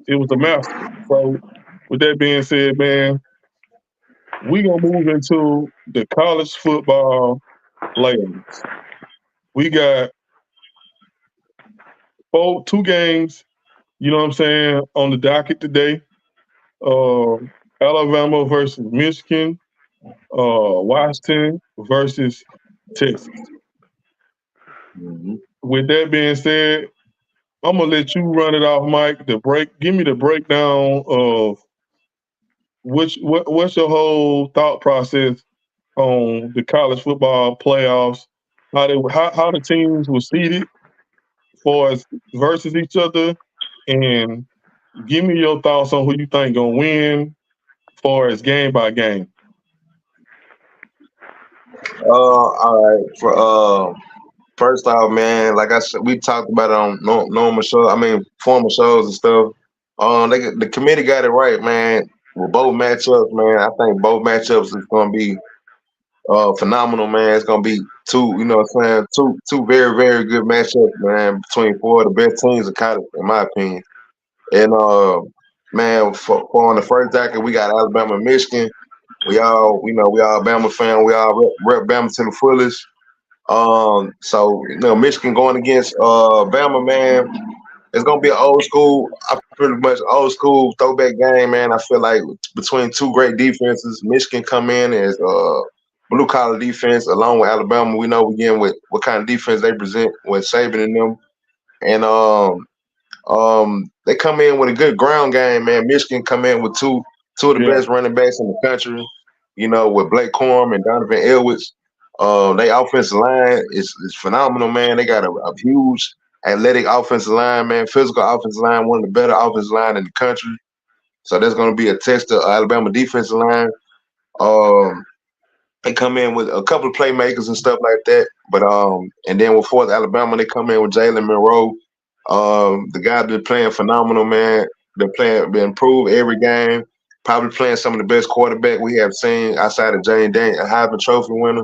it was a master. So with that being said, man, we gonna move into the college football playoffs. We got two games, you know what I'm saying, on the docket today. Alabama versus Michigan, Washington versus Texas.
Mm-hmm.
With that being said, I'm gonna let you run it off, Mike. Give me the breakdown of what's your whole thought process on the college football playoffs, how the teams were seeded for us versus each other, and give me your thoughts on who you think gonna win far as game by game.
All right. For first off, man, like I said, we talked about it on normal show. I mean, former shows and stuff. The committee got it right, man. With both matchups, man, I think both matchups is gonna be phenomenal, man. It's gonna be two, you know what I'm saying, two very, very good matchups, man, between four of the best teams in college, in my opinion. And man, for on the first bracket, we got Alabama and Michigan. We all Bama fan. We all rep Bama to the fullest. So Michigan going against Bama, man. It's gonna be an old school, pretty much old school throwback game, man. I feel like between two great defenses, Michigan come in as blue collar defense along with Alabama. We know again with what kind of defense they present with Saban and them, and they come in with a good ground game, man. Michigan come in with two of the best running backs in the country, with Blake Corum and Donovan Edwards. They offensive line is phenomenal, man. They got a huge athletic offensive line, man. Physical offensive line, one of the better offensive line in the country. So that's going to be a test to Alabama defensive line. They come in with a couple of playmakers and stuff like that. But and then with fourth Alabama, they come in with Jalen Monroe. The guy been playing phenomenal, man. Been improved every game. Probably playing some of the best quarterback we have seen outside of Jane Daniels, a Heisman Trophy winner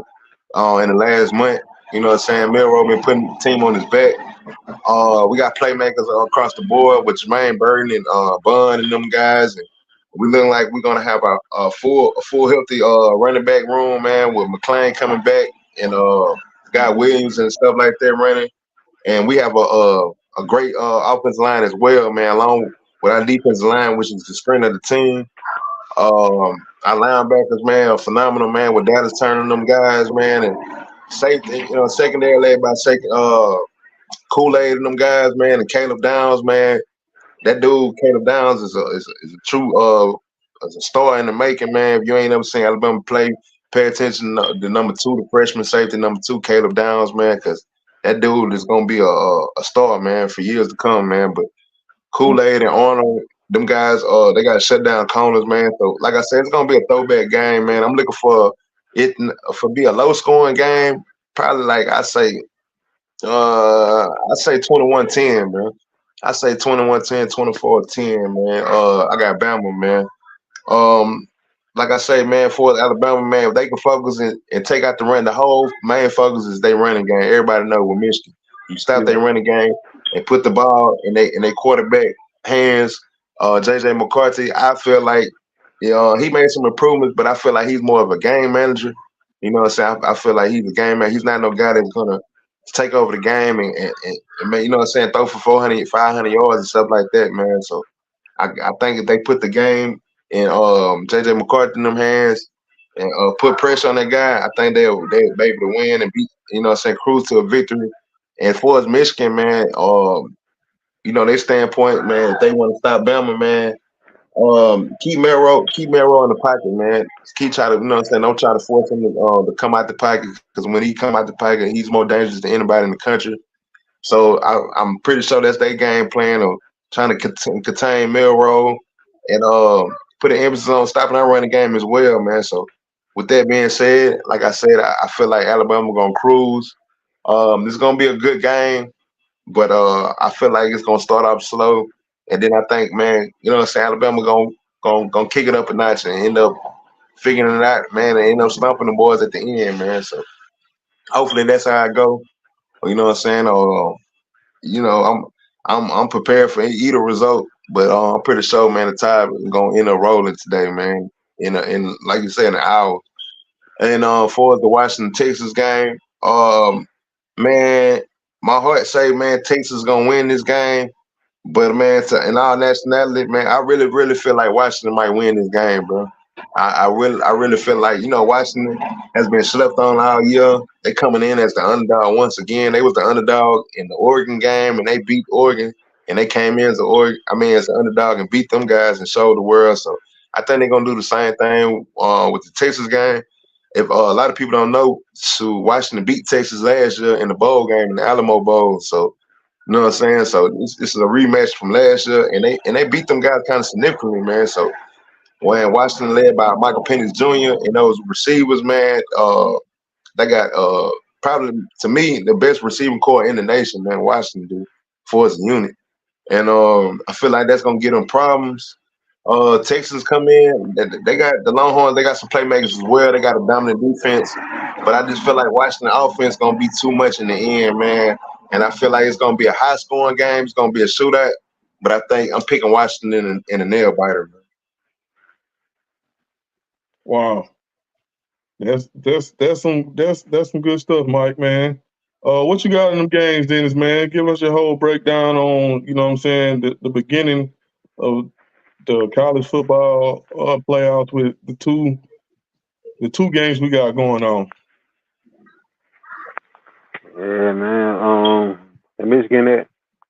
in the last month. You know what I'm saying? Monroe been putting the team on his back. We got playmakers across the board with Jermaine Burton and Bun and them guys. And we looking like we're gonna have a full healthy running back room, man, with McClain coming back and Guy Williams and stuff like that running. And we have a great offensive line as well, man, along with our defensive line, which is the strength of the team. Our linebackers, man, are phenomenal, man, with Dallas Turner and them guys, man, and safety, secondary led by Kool-Aid and them guys, man, and Caleb Downs, man. That dude, Caleb Downs, is a true as a star in the making, man. If you ain't ever seen Alabama play, pay attention to the number 2, the freshman safety, number 2, Caleb Downs, man, because that dude is gonna be a star, man, for years to come, man. But Kool-Aid and Arnold, them guys, they got to shut down corners, man. So, like I said, it's gonna be a throwback game, man. I'm looking for it for be a low scoring game. Probably like I say 21-10, bro. I say 21-10, 24-10, man. I got Bama, man. Like I say, man, for Alabama, man, if they can focus and take out the run, the whole main focus is they running game. Everybody know with Michigan, you stop their running game and put the ball in they quarterback hands. JJ McCarthy, I feel like he made some improvements, but I feel like he's more of a game manager. You know what I'm saying? I feel like he's a game manager. He's not no guy that's gonna take over the game and you know what I'm saying, throw for 400, 500 yards and stuff like that, man. So I think if they put the game in JJ McCarthy in them hands and put pressure on that guy, I think they'll be able to win and beat, cruise to a victory. And for us, Michigan, man, their standpoint, man, if they want to stop Bama, man, keep Merrill in the pocket, man. Keep try to, don't try to force him to come out the pocket, because when he come out the pocket, he's more dangerous than anybody in the country. So I'm pretty sure that's their game plan of trying to contain Milroe and put an emphasis on stopping our running game as well, man. So with that being said, like I said, I feel like Alabama gonna cruise. This is gonna be a good game, but I feel like it's gonna start off slow, and then I think, man, Alabama gonna kick it up a notch and end up figuring it out, man, and end up stomping the boys at the end, man. So hopefully that's how I go. You know what I'm saying? I'm prepared for either result, but I'm pretty sure, man, the Tide is gonna end up rolling today, man. In like you said, in an hour. And for the Washington Texas game, man, my heart say, man, Texas gonna win this game. But man, in all nationality, man, I really feel like Washington might win this game, bro. I really feel like, Washington has been slept on all year. They coming in as the underdog once again. They was the underdog in the Oregon game, and they beat Oregon. And they came in as an underdog and beat them guys and showed the world. So I think they're gonna do the same thing with the Texas game. If a lot of people don't know, Washington beat Texas last year in the bowl game, in the Alamo Bowl. So you know what I'm saying? So this is a rematch from last year, and they beat them guys kind of significantly, man. So when Washington led by Michael Penix Jr. and those receivers, man, they got probably, to me, the best receiving core in the nation, man. Washington do for as a unit, and I feel like that's gonna give them problems. Texans come in, they got the Longhorns, they got some playmakers as well. They got a dominant defense, but I just feel like Washington offense gonna be too much in the end, man. And I feel like it's gonna be a high-scoring game. It's gonna be a shootout, but I think I'm picking Washington in a nail biter, man.
Wow, that's some good stuff, Mike, man. What you got in them games, Dennis, man? Give us your whole breakdown on, what I'm saying, the beginning of the college football playoffs with the two games we got going on.
Yeah, man. The Michigan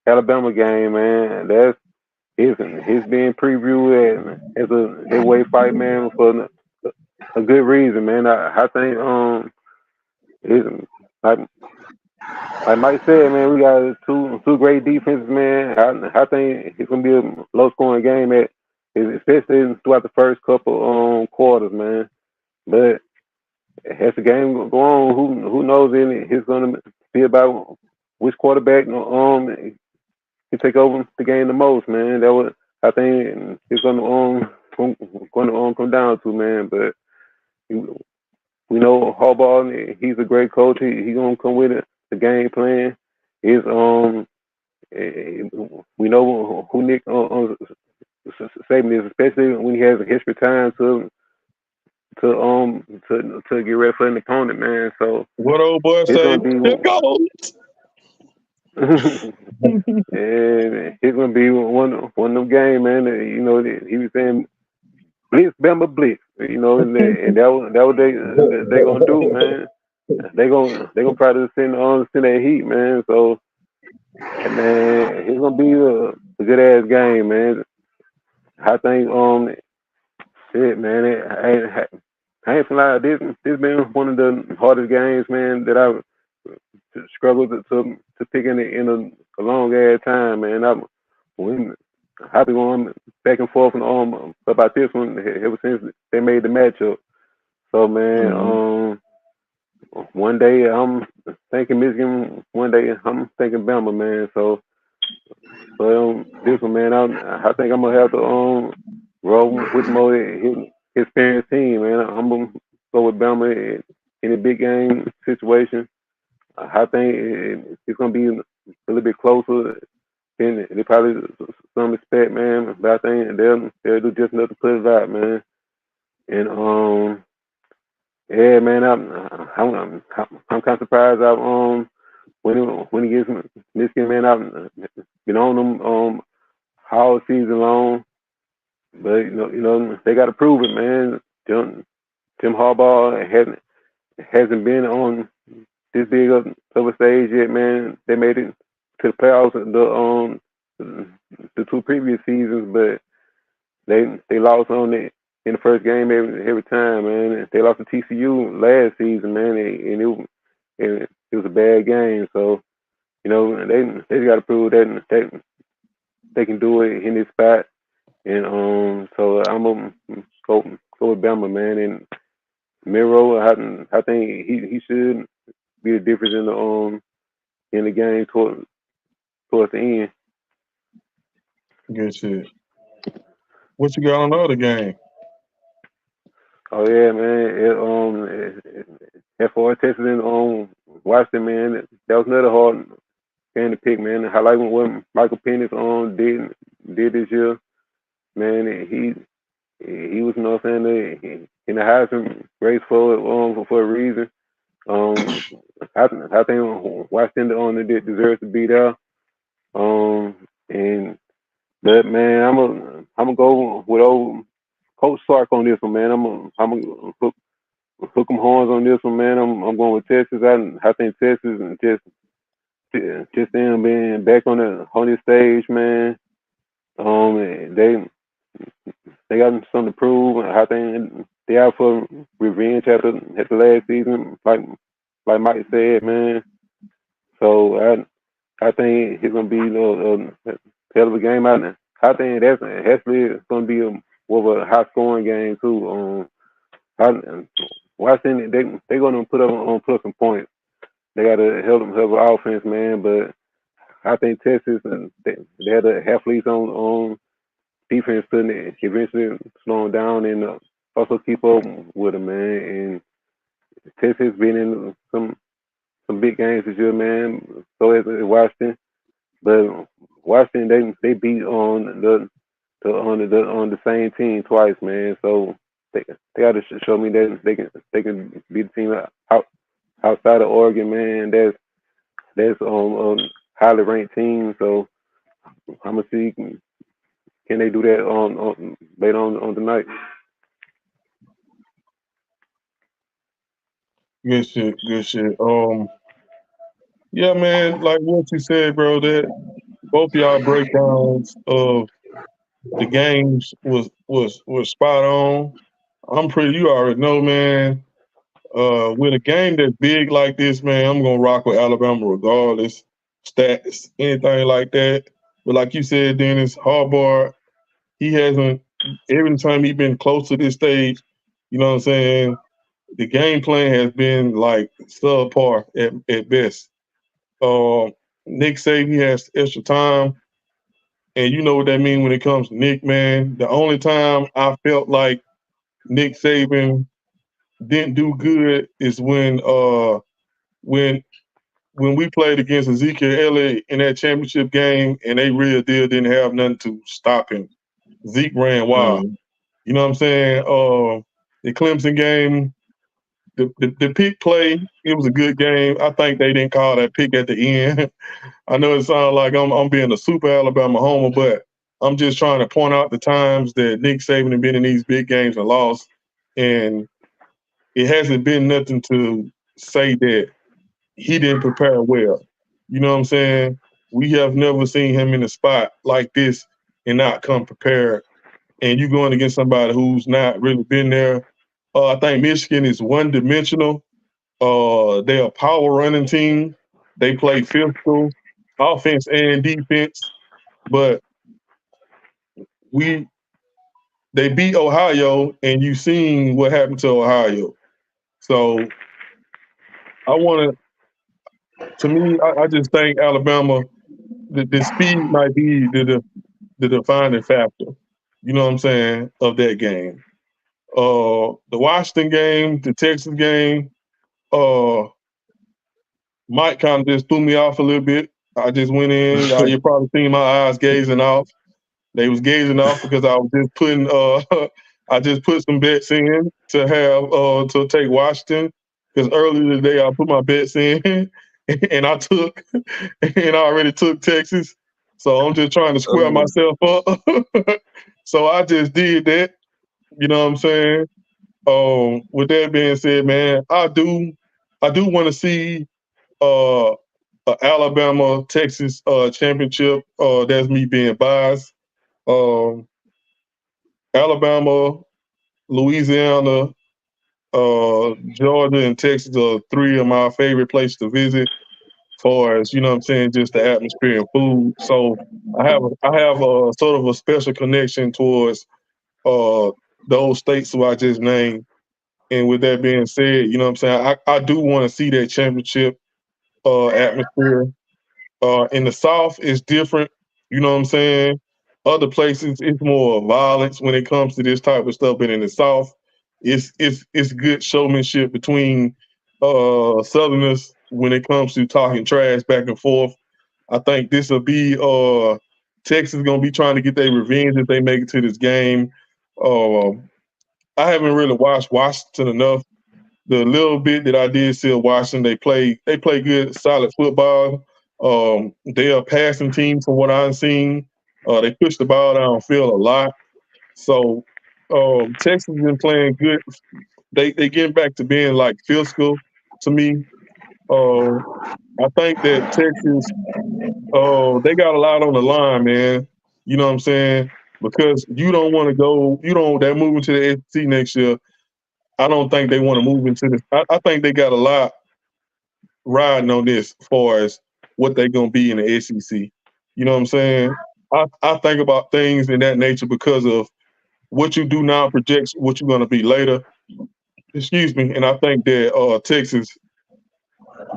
Alabama game, man. That's his being previewed as a heavyweight fight, man, for a good reason, man. I think it's like Mike said, man, we got two great defenses, man. I think it's gonna be a low scoring game especially throughout the first couple quarters, man. But as the game go on, who knows? It's gonna be about which quarterback can take over the game the most, man. I think it's gonna come down to, man. But we know Harbaugh, he's a great coach. He gonna come with it. The game plan is we know who Nick Saban is, especially when he has a history time to get ready for an opponent, man. So
what old boy say?
And it's gonna be one of them games, man. He was saying blitz, Bama blitz. And that what they gonna do, man. They gonna try to send that heat, man. So, man, it's gonna be a good ass game, man. I think shit, man. I ain't feel like this been one of the hardest games, man, that I've struggled to pick in a long ass time, man. I've been going back and forth about this one ever since they made the matchup. So, man, one day I'm thinking Michigan, one day I'm thinking Bama, man. So this one, man, I think I'm gonna have to roll with more his experienced team, man. I'm gonna go with Bama in a big game situation. I think it's gonna be a little bit closer than they probably some expect, man. But I think they'll do just enough to put it out, man. And yeah, man, I'm kind of surprised. When he gets Michigan, man, I've been on them all season long. But you know, they got to prove it, man. Tim Harbaugh hasn't been on this big of a stage yet, man. They made it to the playoffs the two previous seasons, but they lost on it in the first game every time, man. They lost to TCU last season, man, and it was a bad game. So you know they got to prove that they can do it in this spot. And so I'm gonna go with Bama, man. And Miro, I think he should be the difference in the game towards the end.
Good shit. What you got on the other game?
Oh yeah, man. As far as Texas and Washington, man, that was another hard game to pick, man. I like what Michael Penix did this year, man. He was, you know what I'm saying, in the Heisman race for a reason. I think Washington deserves to be there. And but man, I'm gonna go with old Coach Sark on this one, man. I'm gonna hook them horns on this one, man. I'm going with Texas. I think Texas and just them being back on the stage, man. They got something to prove. I think they out for revenge after last season, like Mike said, man. So I think it's gonna be a hell of a game out there. I think that's actually gonna be more of a high scoring game too. Washington they gonna put up some points. They got a hell of an offense, man. But I think Texas they had a half lead on defense, couldn't eventually slow them down and also keep up with them, man. And Texas been in some big games this year, man. So has Washington, but Washington they beat on the same team twice, man. So they got to show me that they can beat the team outside of Oregon, man. That's highly ranked team. So I'm gonna see can they do that later on tonight.
Good shit. Good shit. Yeah, man. Like what you said, bro. That both y'all breakdowns of the games was spot on. I'm pretty. You already know, man. With a game that's big like this, man, I'm gonna rock with Alabama regardless, stats, anything like that. But like you said, Dennis Harbaugh, he hasn't. Every time he's been close to this stage, you know what I'm saying. The game plan has been like subpar at best. Nick Saban has extra time, and you know what that means when it comes to Nick, man. The only time I felt like Nick Saban didn't do good is when we played against Ezekiel Elliott in that championship game, and they real deal didn't have nothing to stop him. Zeke ran wild.
Mm.
You know what I'm saying? The Clemson game, the pick play, it was a good game. I think they didn't call that pick at the end. I know it sounds like I'm being a super Alabama homer, but I'm just trying to point out the times that Nick Saban has been in these big games and lost, and it hasn't been nothing to say that he didn't prepare well. You know what I'm saying? We have never seen him in a spot like this and not come prepared. And you're going against somebody who's not really been there. I think Michigan is one-dimensional. They're a power running team. They play physical, offense and defense. But they beat Ohio, and you've seen what happened to Ohio. So to me, I just think Alabama, the speed might be the defining factor. You know what I'm saying, of that game. The Washington game, the Texas game, Mike kind of just threw me off a little bit. I just went in. You probably seen my eyes gazing off. They was gazing off because I was just putting. I just put some bets in to have to take Washington because earlier today I put my bets in and I already took Texas. So I'm just trying to square myself up. So I just did that. You know what I'm saying? With that being said, man, I do want to see a Alabama Texas championship. That's me being biased. Alabama, Louisiana, Georgia, and Texas are three of my favorite places to visit. As far as you know, what I'm saying, just the atmosphere and food. So I have a sort of a special connection towards those states who I just named. And with that being said, you know what I'm saying, I do want to see that championship atmosphere. In the South, it's different. You know what I'm saying? Other places, it's more violence when it comes to this type of stuff. But in the South, it's good showmanship between Southerners when it comes to talking trash back and forth. I think this will be Texas gonna be trying to get their revenge if they make it to this game. Uh, I haven't really watched Washington enough. The little bit that I did see of Washington, they play good, solid football. They're a passing team from what I've seen. They push the ball downfield a lot. So Texas has been playing good. They getting back to being like physical to me. I think that Texas, they got a lot on the line, man. You know what I'm saying? Because you don't want to go, they're moving to the SEC next year. I don't think they want to move into this. I think they got a lot riding on this as far as what they're going to be in the SEC. You know what I'm saying? I think about things in that nature because of what you do now projects what you're going to be later. Excuse me. And I think that Texas,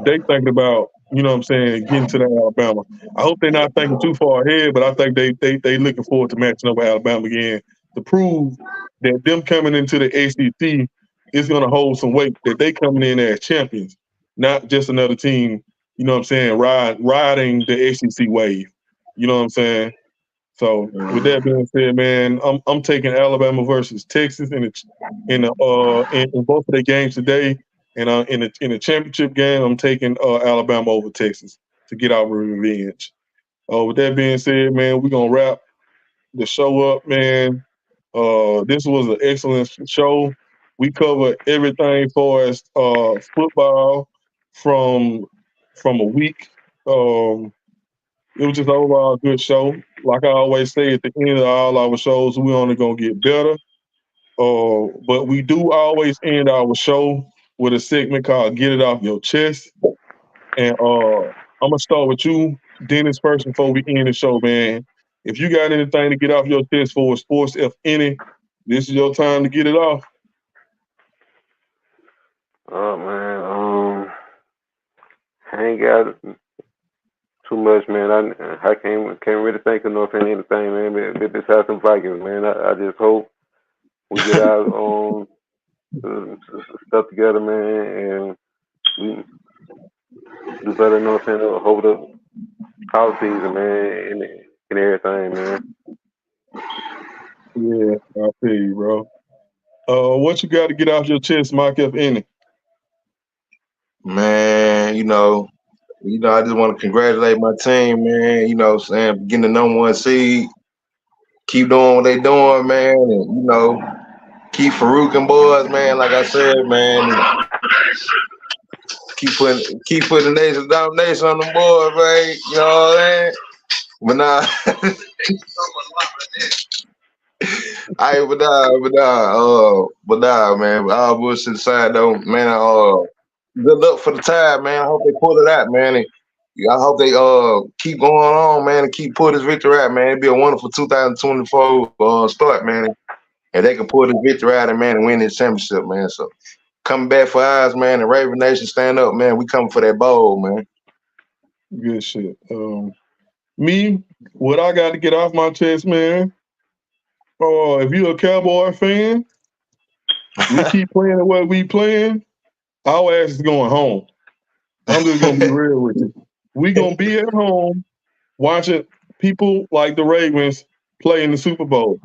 they thinking about, you know what I'm saying, getting to that Alabama. I hope they're not thinking too far ahead, but I think they looking forward to matching up with Alabama again to prove that them coming into the SEC is going to hold some weight, that they coming in as champions, not just another team, you know what I'm saying, riding the SEC wave. You know what I'm saying? So with that being said, man, I'm taking Alabama versus Texas in both of their games today. And in the championship game, I'm taking Alabama over Texas to get our revenge. With that being said, man, we're gonna wrap the show up, man. This was an excellent show. We covered everything for us football from a week. It was just overall a good show. Like I always say at the end of all our shows, we only gonna get better. But we do always end our show with a segment called "Get It Off Your Chest." And I'm gonna start with you, Dennis, first before we end the show, man. If you got anything to get off your chest for sports, if any, this is your time to get it off.
Oh man, I ain't got too much, man. I can't really think of anything, man. Besides some Vikings, man. I just hope we get our stuff together, man, and we do better, you know what I'm saying, over the college season, man, and everything, man.
Yeah, I feel you, bro. What you got to get off your chest, Mike, if any?
Man, you know, I just want to congratulate my team, man. You know, saying getting the number one seed, keep doing what they doing, man, and you know, keep Farouk and boys, man. Like I said, man, keep putting the nation domination on them boys, right? You know what I'm saying? But nah, but nah, man. But all bullshit aside, though, man. Good luck for the Tide, man. I hope they pull it out, man. And I hope they keep going on, man, and keep pull this victory out, man. It'd be a wonderful 2024 start, man. And they can pull this victory out and man and win this championship, man. So coming back for us, man, and Raven Nation stand up, man. We coming for that bowl, man.
Good shit. Me, what I got to get off my chest, man. If you're a Cowboy fan, we keep playing the way we playing. Our ass is going home. I'm just gonna be real with you. We gonna be at home watching people like the Ravens play in the Super Bowl.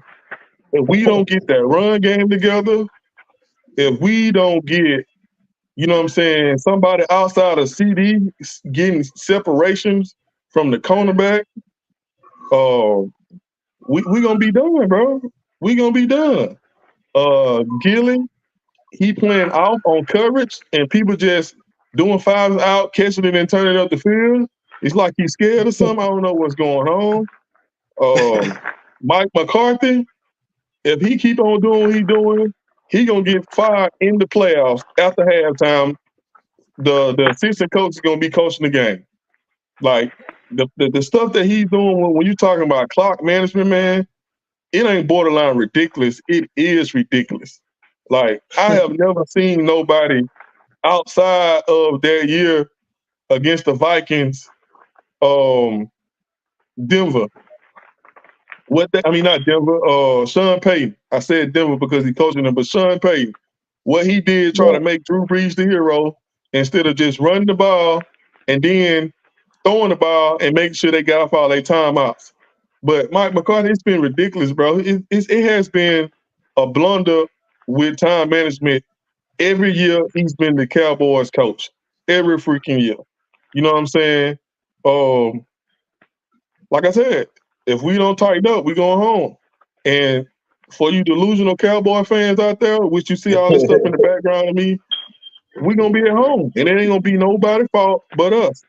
If we don't get that run game together, if we don't get, you know what I'm saying, somebody outside of CD getting separations from the cornerback, we gonna be done, bro. we gonna be done. Gilly, he playing off on coverage, and people just doing fives out, catching it and turning up the field. It's like he's scared or something. I don't know what's going on. Mike McCarthy, if he keep on doing what he's doing, he gonna get fired in the playoffs after halftime. The assistant coach is gonna be coaching the game. Like the stuff that he's doing when you're talking about clock management, man, it ain't borderline ridiculous. It is ridiculous. Like I have never seen nobody outside of their year against the Vikings, Denver. Not Denver. Sean Payton. I said Denver because he's coaching them, but Sean Payton, what he did trying to make Drew Brees the hero instead of just running the ball and then throwing the ball and making sure they got off all their timeouts. But Mike McCarthy, it's been ridiculous, bro. It has been a blunder with time management. Every year he's been the Cowboys coach. Every freaking year. You know what I'm saying? Like I said, if we don't tighten up, we going home. And for you delusional Cowboy fans out there, which you see all this stuff in the background of me, we gonna be at home. And it ain't gonna be nobody's fault but us.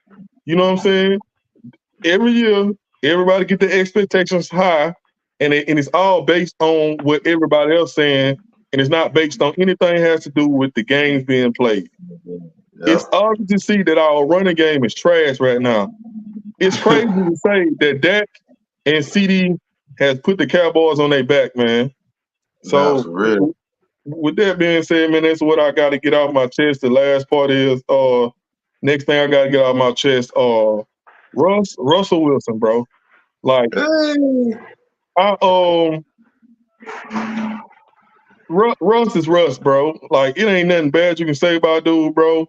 You know what I'm saying? Every year, everybody get the expectations high, and it's all based on what everybody else saying, and it's not based on anything that has to do with the games being played. Yep. It's obvious to see that our running game is trash right now. It's crazy to say that Dak and CD has put the Cowboys on their back, man. So with that being said, man, that's what I got to get off my chest. The last part is next thing I got to get off my chest. Russell Wilson, bro. Like, Russ is Russ, bro. Like, it ain't nothing bad you can say about dude, bro.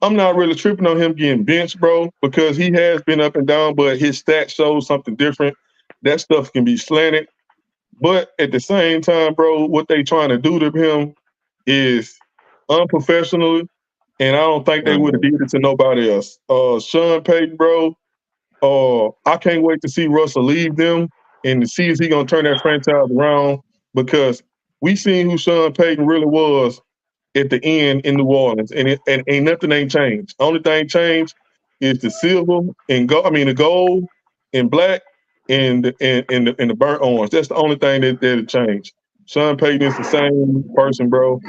I'm not really tripping on him getting benched, bro, because he has been up and down, but his stats show something different. That stuff can be slanted. But at the same time, bro, what they trying to do to him is unprofessional, and I don't think they would have did it to nobody else. Sean Payton, bro, I can't wait to see Russell leave them and to see if he going to turn that franchise around, because we seen who Sean Payton really was at the end in New Orleans, and ain't nothing ain't changed. Only thing changed is the silver and the gold and black and the burnt orange. That's the only thing that changed. Sean Payton is the same person, bro.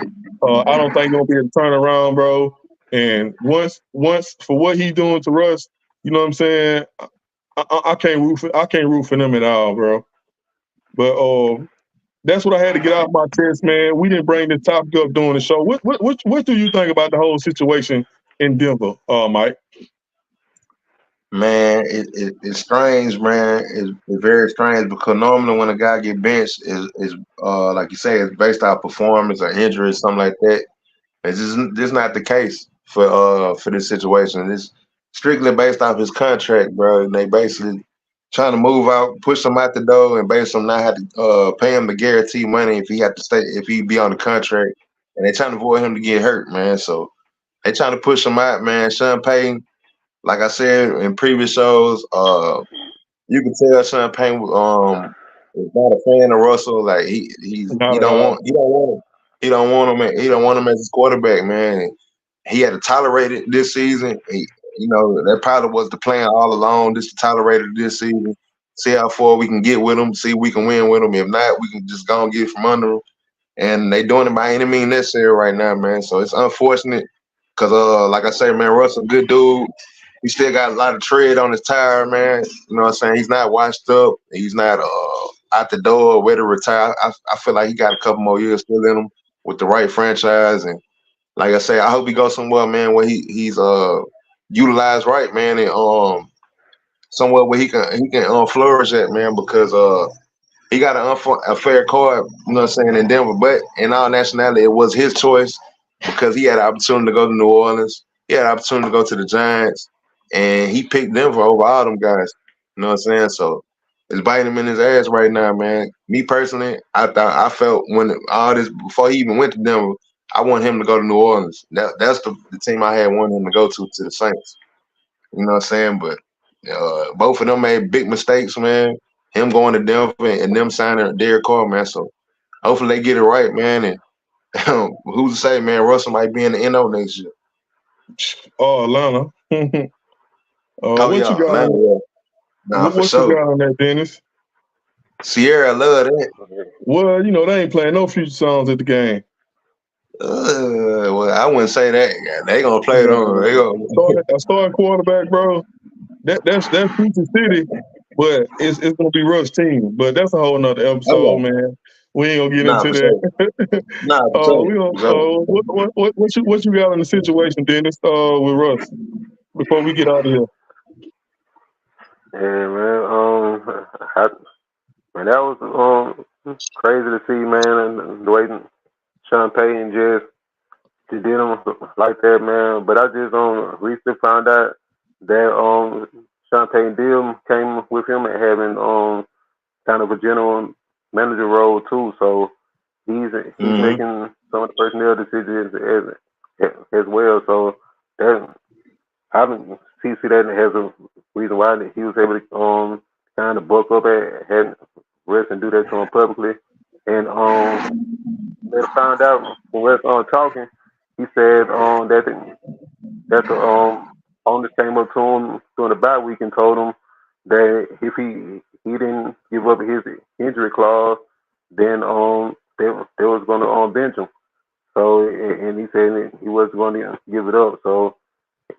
I don't think he'll be able to turn around, bro. And once for what he's doing to Russ, you know what I'm saying? I can't root for them at all, bro. But that's what I had to get off my chest, man. We didn't bring this topic up during the show. What do you think about the whole situation in Denver, Mike?
Man, it's strange, man. It's very strange because normally when a guy get benched is like you say, it's based on performance or injury or something like that. It's just not the case for this situation. It's strictly based off his contract, bro. And they basically trying to move out, push him out the door, and basically not have to pay him the guarantee money if he be on the contract. And they trying to avoid him to get hurt, man. So they trying to push him out, man. Sean Payton, like I said in previous shows, you can tell Sean Payton is not a fan of Russell. Like he don't want him as his quarterback, man. He had to tolerate it this season. That probably was the plan all along, just to tolerate it this season, see how far we can get with him, see if we can win with him. If not, we can just go and get from under him. And they doing it by any means necessary right now, man. So it's unfortunate because, like I say, man, Russell, good dude. He still got a lot of tread on his tire, man. You know what I'm saying? He's not washed up. He's not out the door, ready to retire. I feel like he got a couple more years still in him with the right franchise. And like I say, I hope he goes somewhere, man, where he's utilized right, man, and somewhere where he can flourish at, man, because he got a fair card, you know what I'm saying, in Denver. But in all nationality, it was his choice because he had the opportunity to go to New Orleans. He had the opportunity to go to the Giants. And he picked Denver over all them guys. You know what I'm saying? So it's biting him in his ass right now, man. Me personally, I felt when all this, before he even went to Denver, I want him to go to New Orleans. That's the team I had wanted him to go to the Saints. You know what I'm saying? But both of them made big mistakes, man. him going to Denver and them signing Derek Carr, man. So hopefully they get it right, man. And who's to say, man, Russell might be in the NO next year.
Oh, Atlanta. What
yeah,
you got?
Atlanta, yeah. Nah, for
What
sure.
you got on that, Dennis?
Sierra, I love that.
Well, they ain't playing no future songs at the game.
Well, I wouldn't say that. They gonna play it on. They gonna
a starting quarterback, bro. That's future city, but it's gonna be Russ' team. But that's a whole nother episode, man. We ain't gonna get into that.
Sure. Nah, for sure.
What you got in the situation, Dennis? With Russ before we get out of here.
Yeah, man. That was crazy to see, man, and the way Sean Payton just did him like that, man. But I just recently found out that Sean Payton deal came with him and having kind of a general manager role too. So he's making some of the personnel decisions as well. So that I don't see that as a reason why he was able to kind of buck up and Russ and do that to him publicly. And they found out when Russ talking, he said that the owners came up to him during the bye week and told him that if he didn't give up his injury clause, then they was going to bench him. So and he said he wasn't going to give it up. So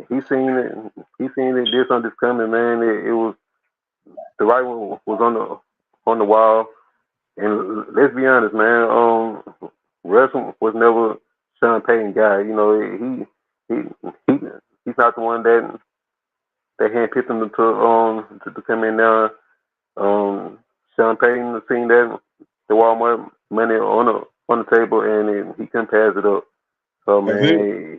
he seen it. He seen it. This on this coming, man. It was the right one was on the wall. And let's be honest, man. Russell was never Sean Payton guy. He's not the one that handpicked him to come in now. Sean Payton seen that the Walmart money on the table, and he couldn't pass it up. So man,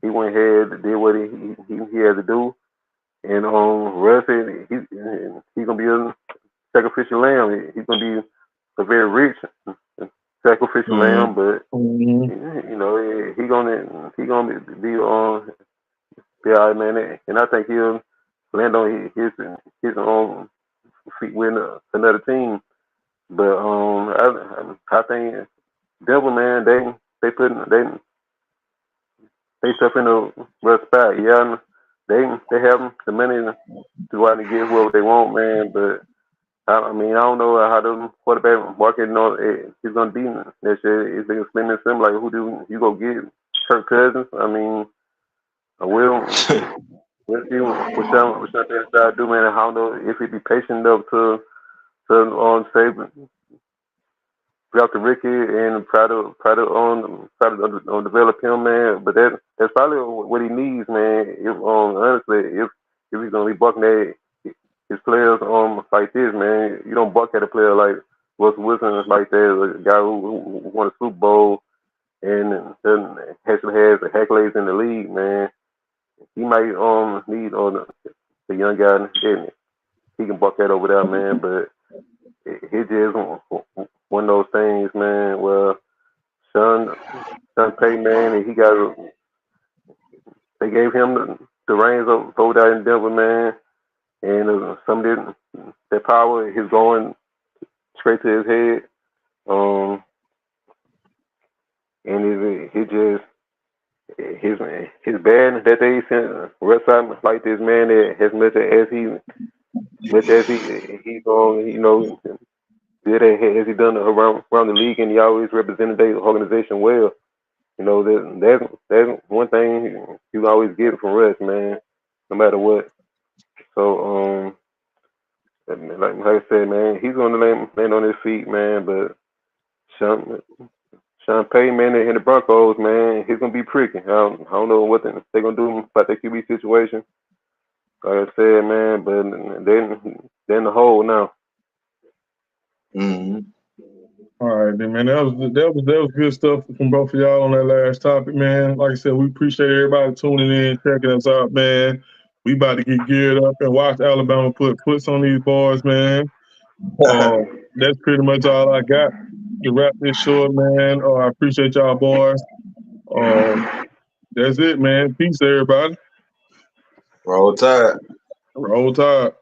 he went ahead and did what he had to do. And Russ, he's gonna be a sacrificial lamb. He's gonna be a very rich sacrificial lamb, but he gonna be all right, man. And I think he'll land on his own feet with another team. But I think Denver, man, they step in a rough spot. Yeah, they have the money to go out and get whoever they want, man. But I don't know how the quarterback market is going to be next year. It's been slim and slim. Like, who do you go get? Kirk Cousins? We'll see what Sean Payton decide to do, man. I don't know if he'd be patient enough to say draft the Ricky and try to develop him, man. But that's probably what he needs, man. If honestly, if he's gonna be bucking his players like this, man, you don't buck at a player like Russell Wilson like that, a guy who won a Super Bowl and actually has the accolades in the league, man. He might need the young guy, and he can buck that over there, man. But it just one of those things, man. Well, Sean Payton, man, and they gave him the reins over there in Denver, man. And some of that power is going straight to his head. And he just his bad that they sent Russ out like this, man. As much as he's on, did as he done around the league, and he always represented the organization well. That's one thing you always get from Russ, man, no matter what. So like I said, man, he's gonna land on his feet, man. But Sean Payton, man, in the Broncos, man, he's gonna be pricky. I don't know what they're gonna do about the QB situation. Like I said, man, but they're in the hole now.
Mm-hmm. All right, then, man. That was good stuff from both of y'all on that last topic, man. Like I said, we appreciate everybody tuning in, checking us out, man. We about to get geared up and watch Alabama put puts on these boys, man. That's pretty much all I got to wrap this short, man. I appreciate y'all, boys. That's it, man. Peace, everybody.
Roll Tide.
Roll Tide.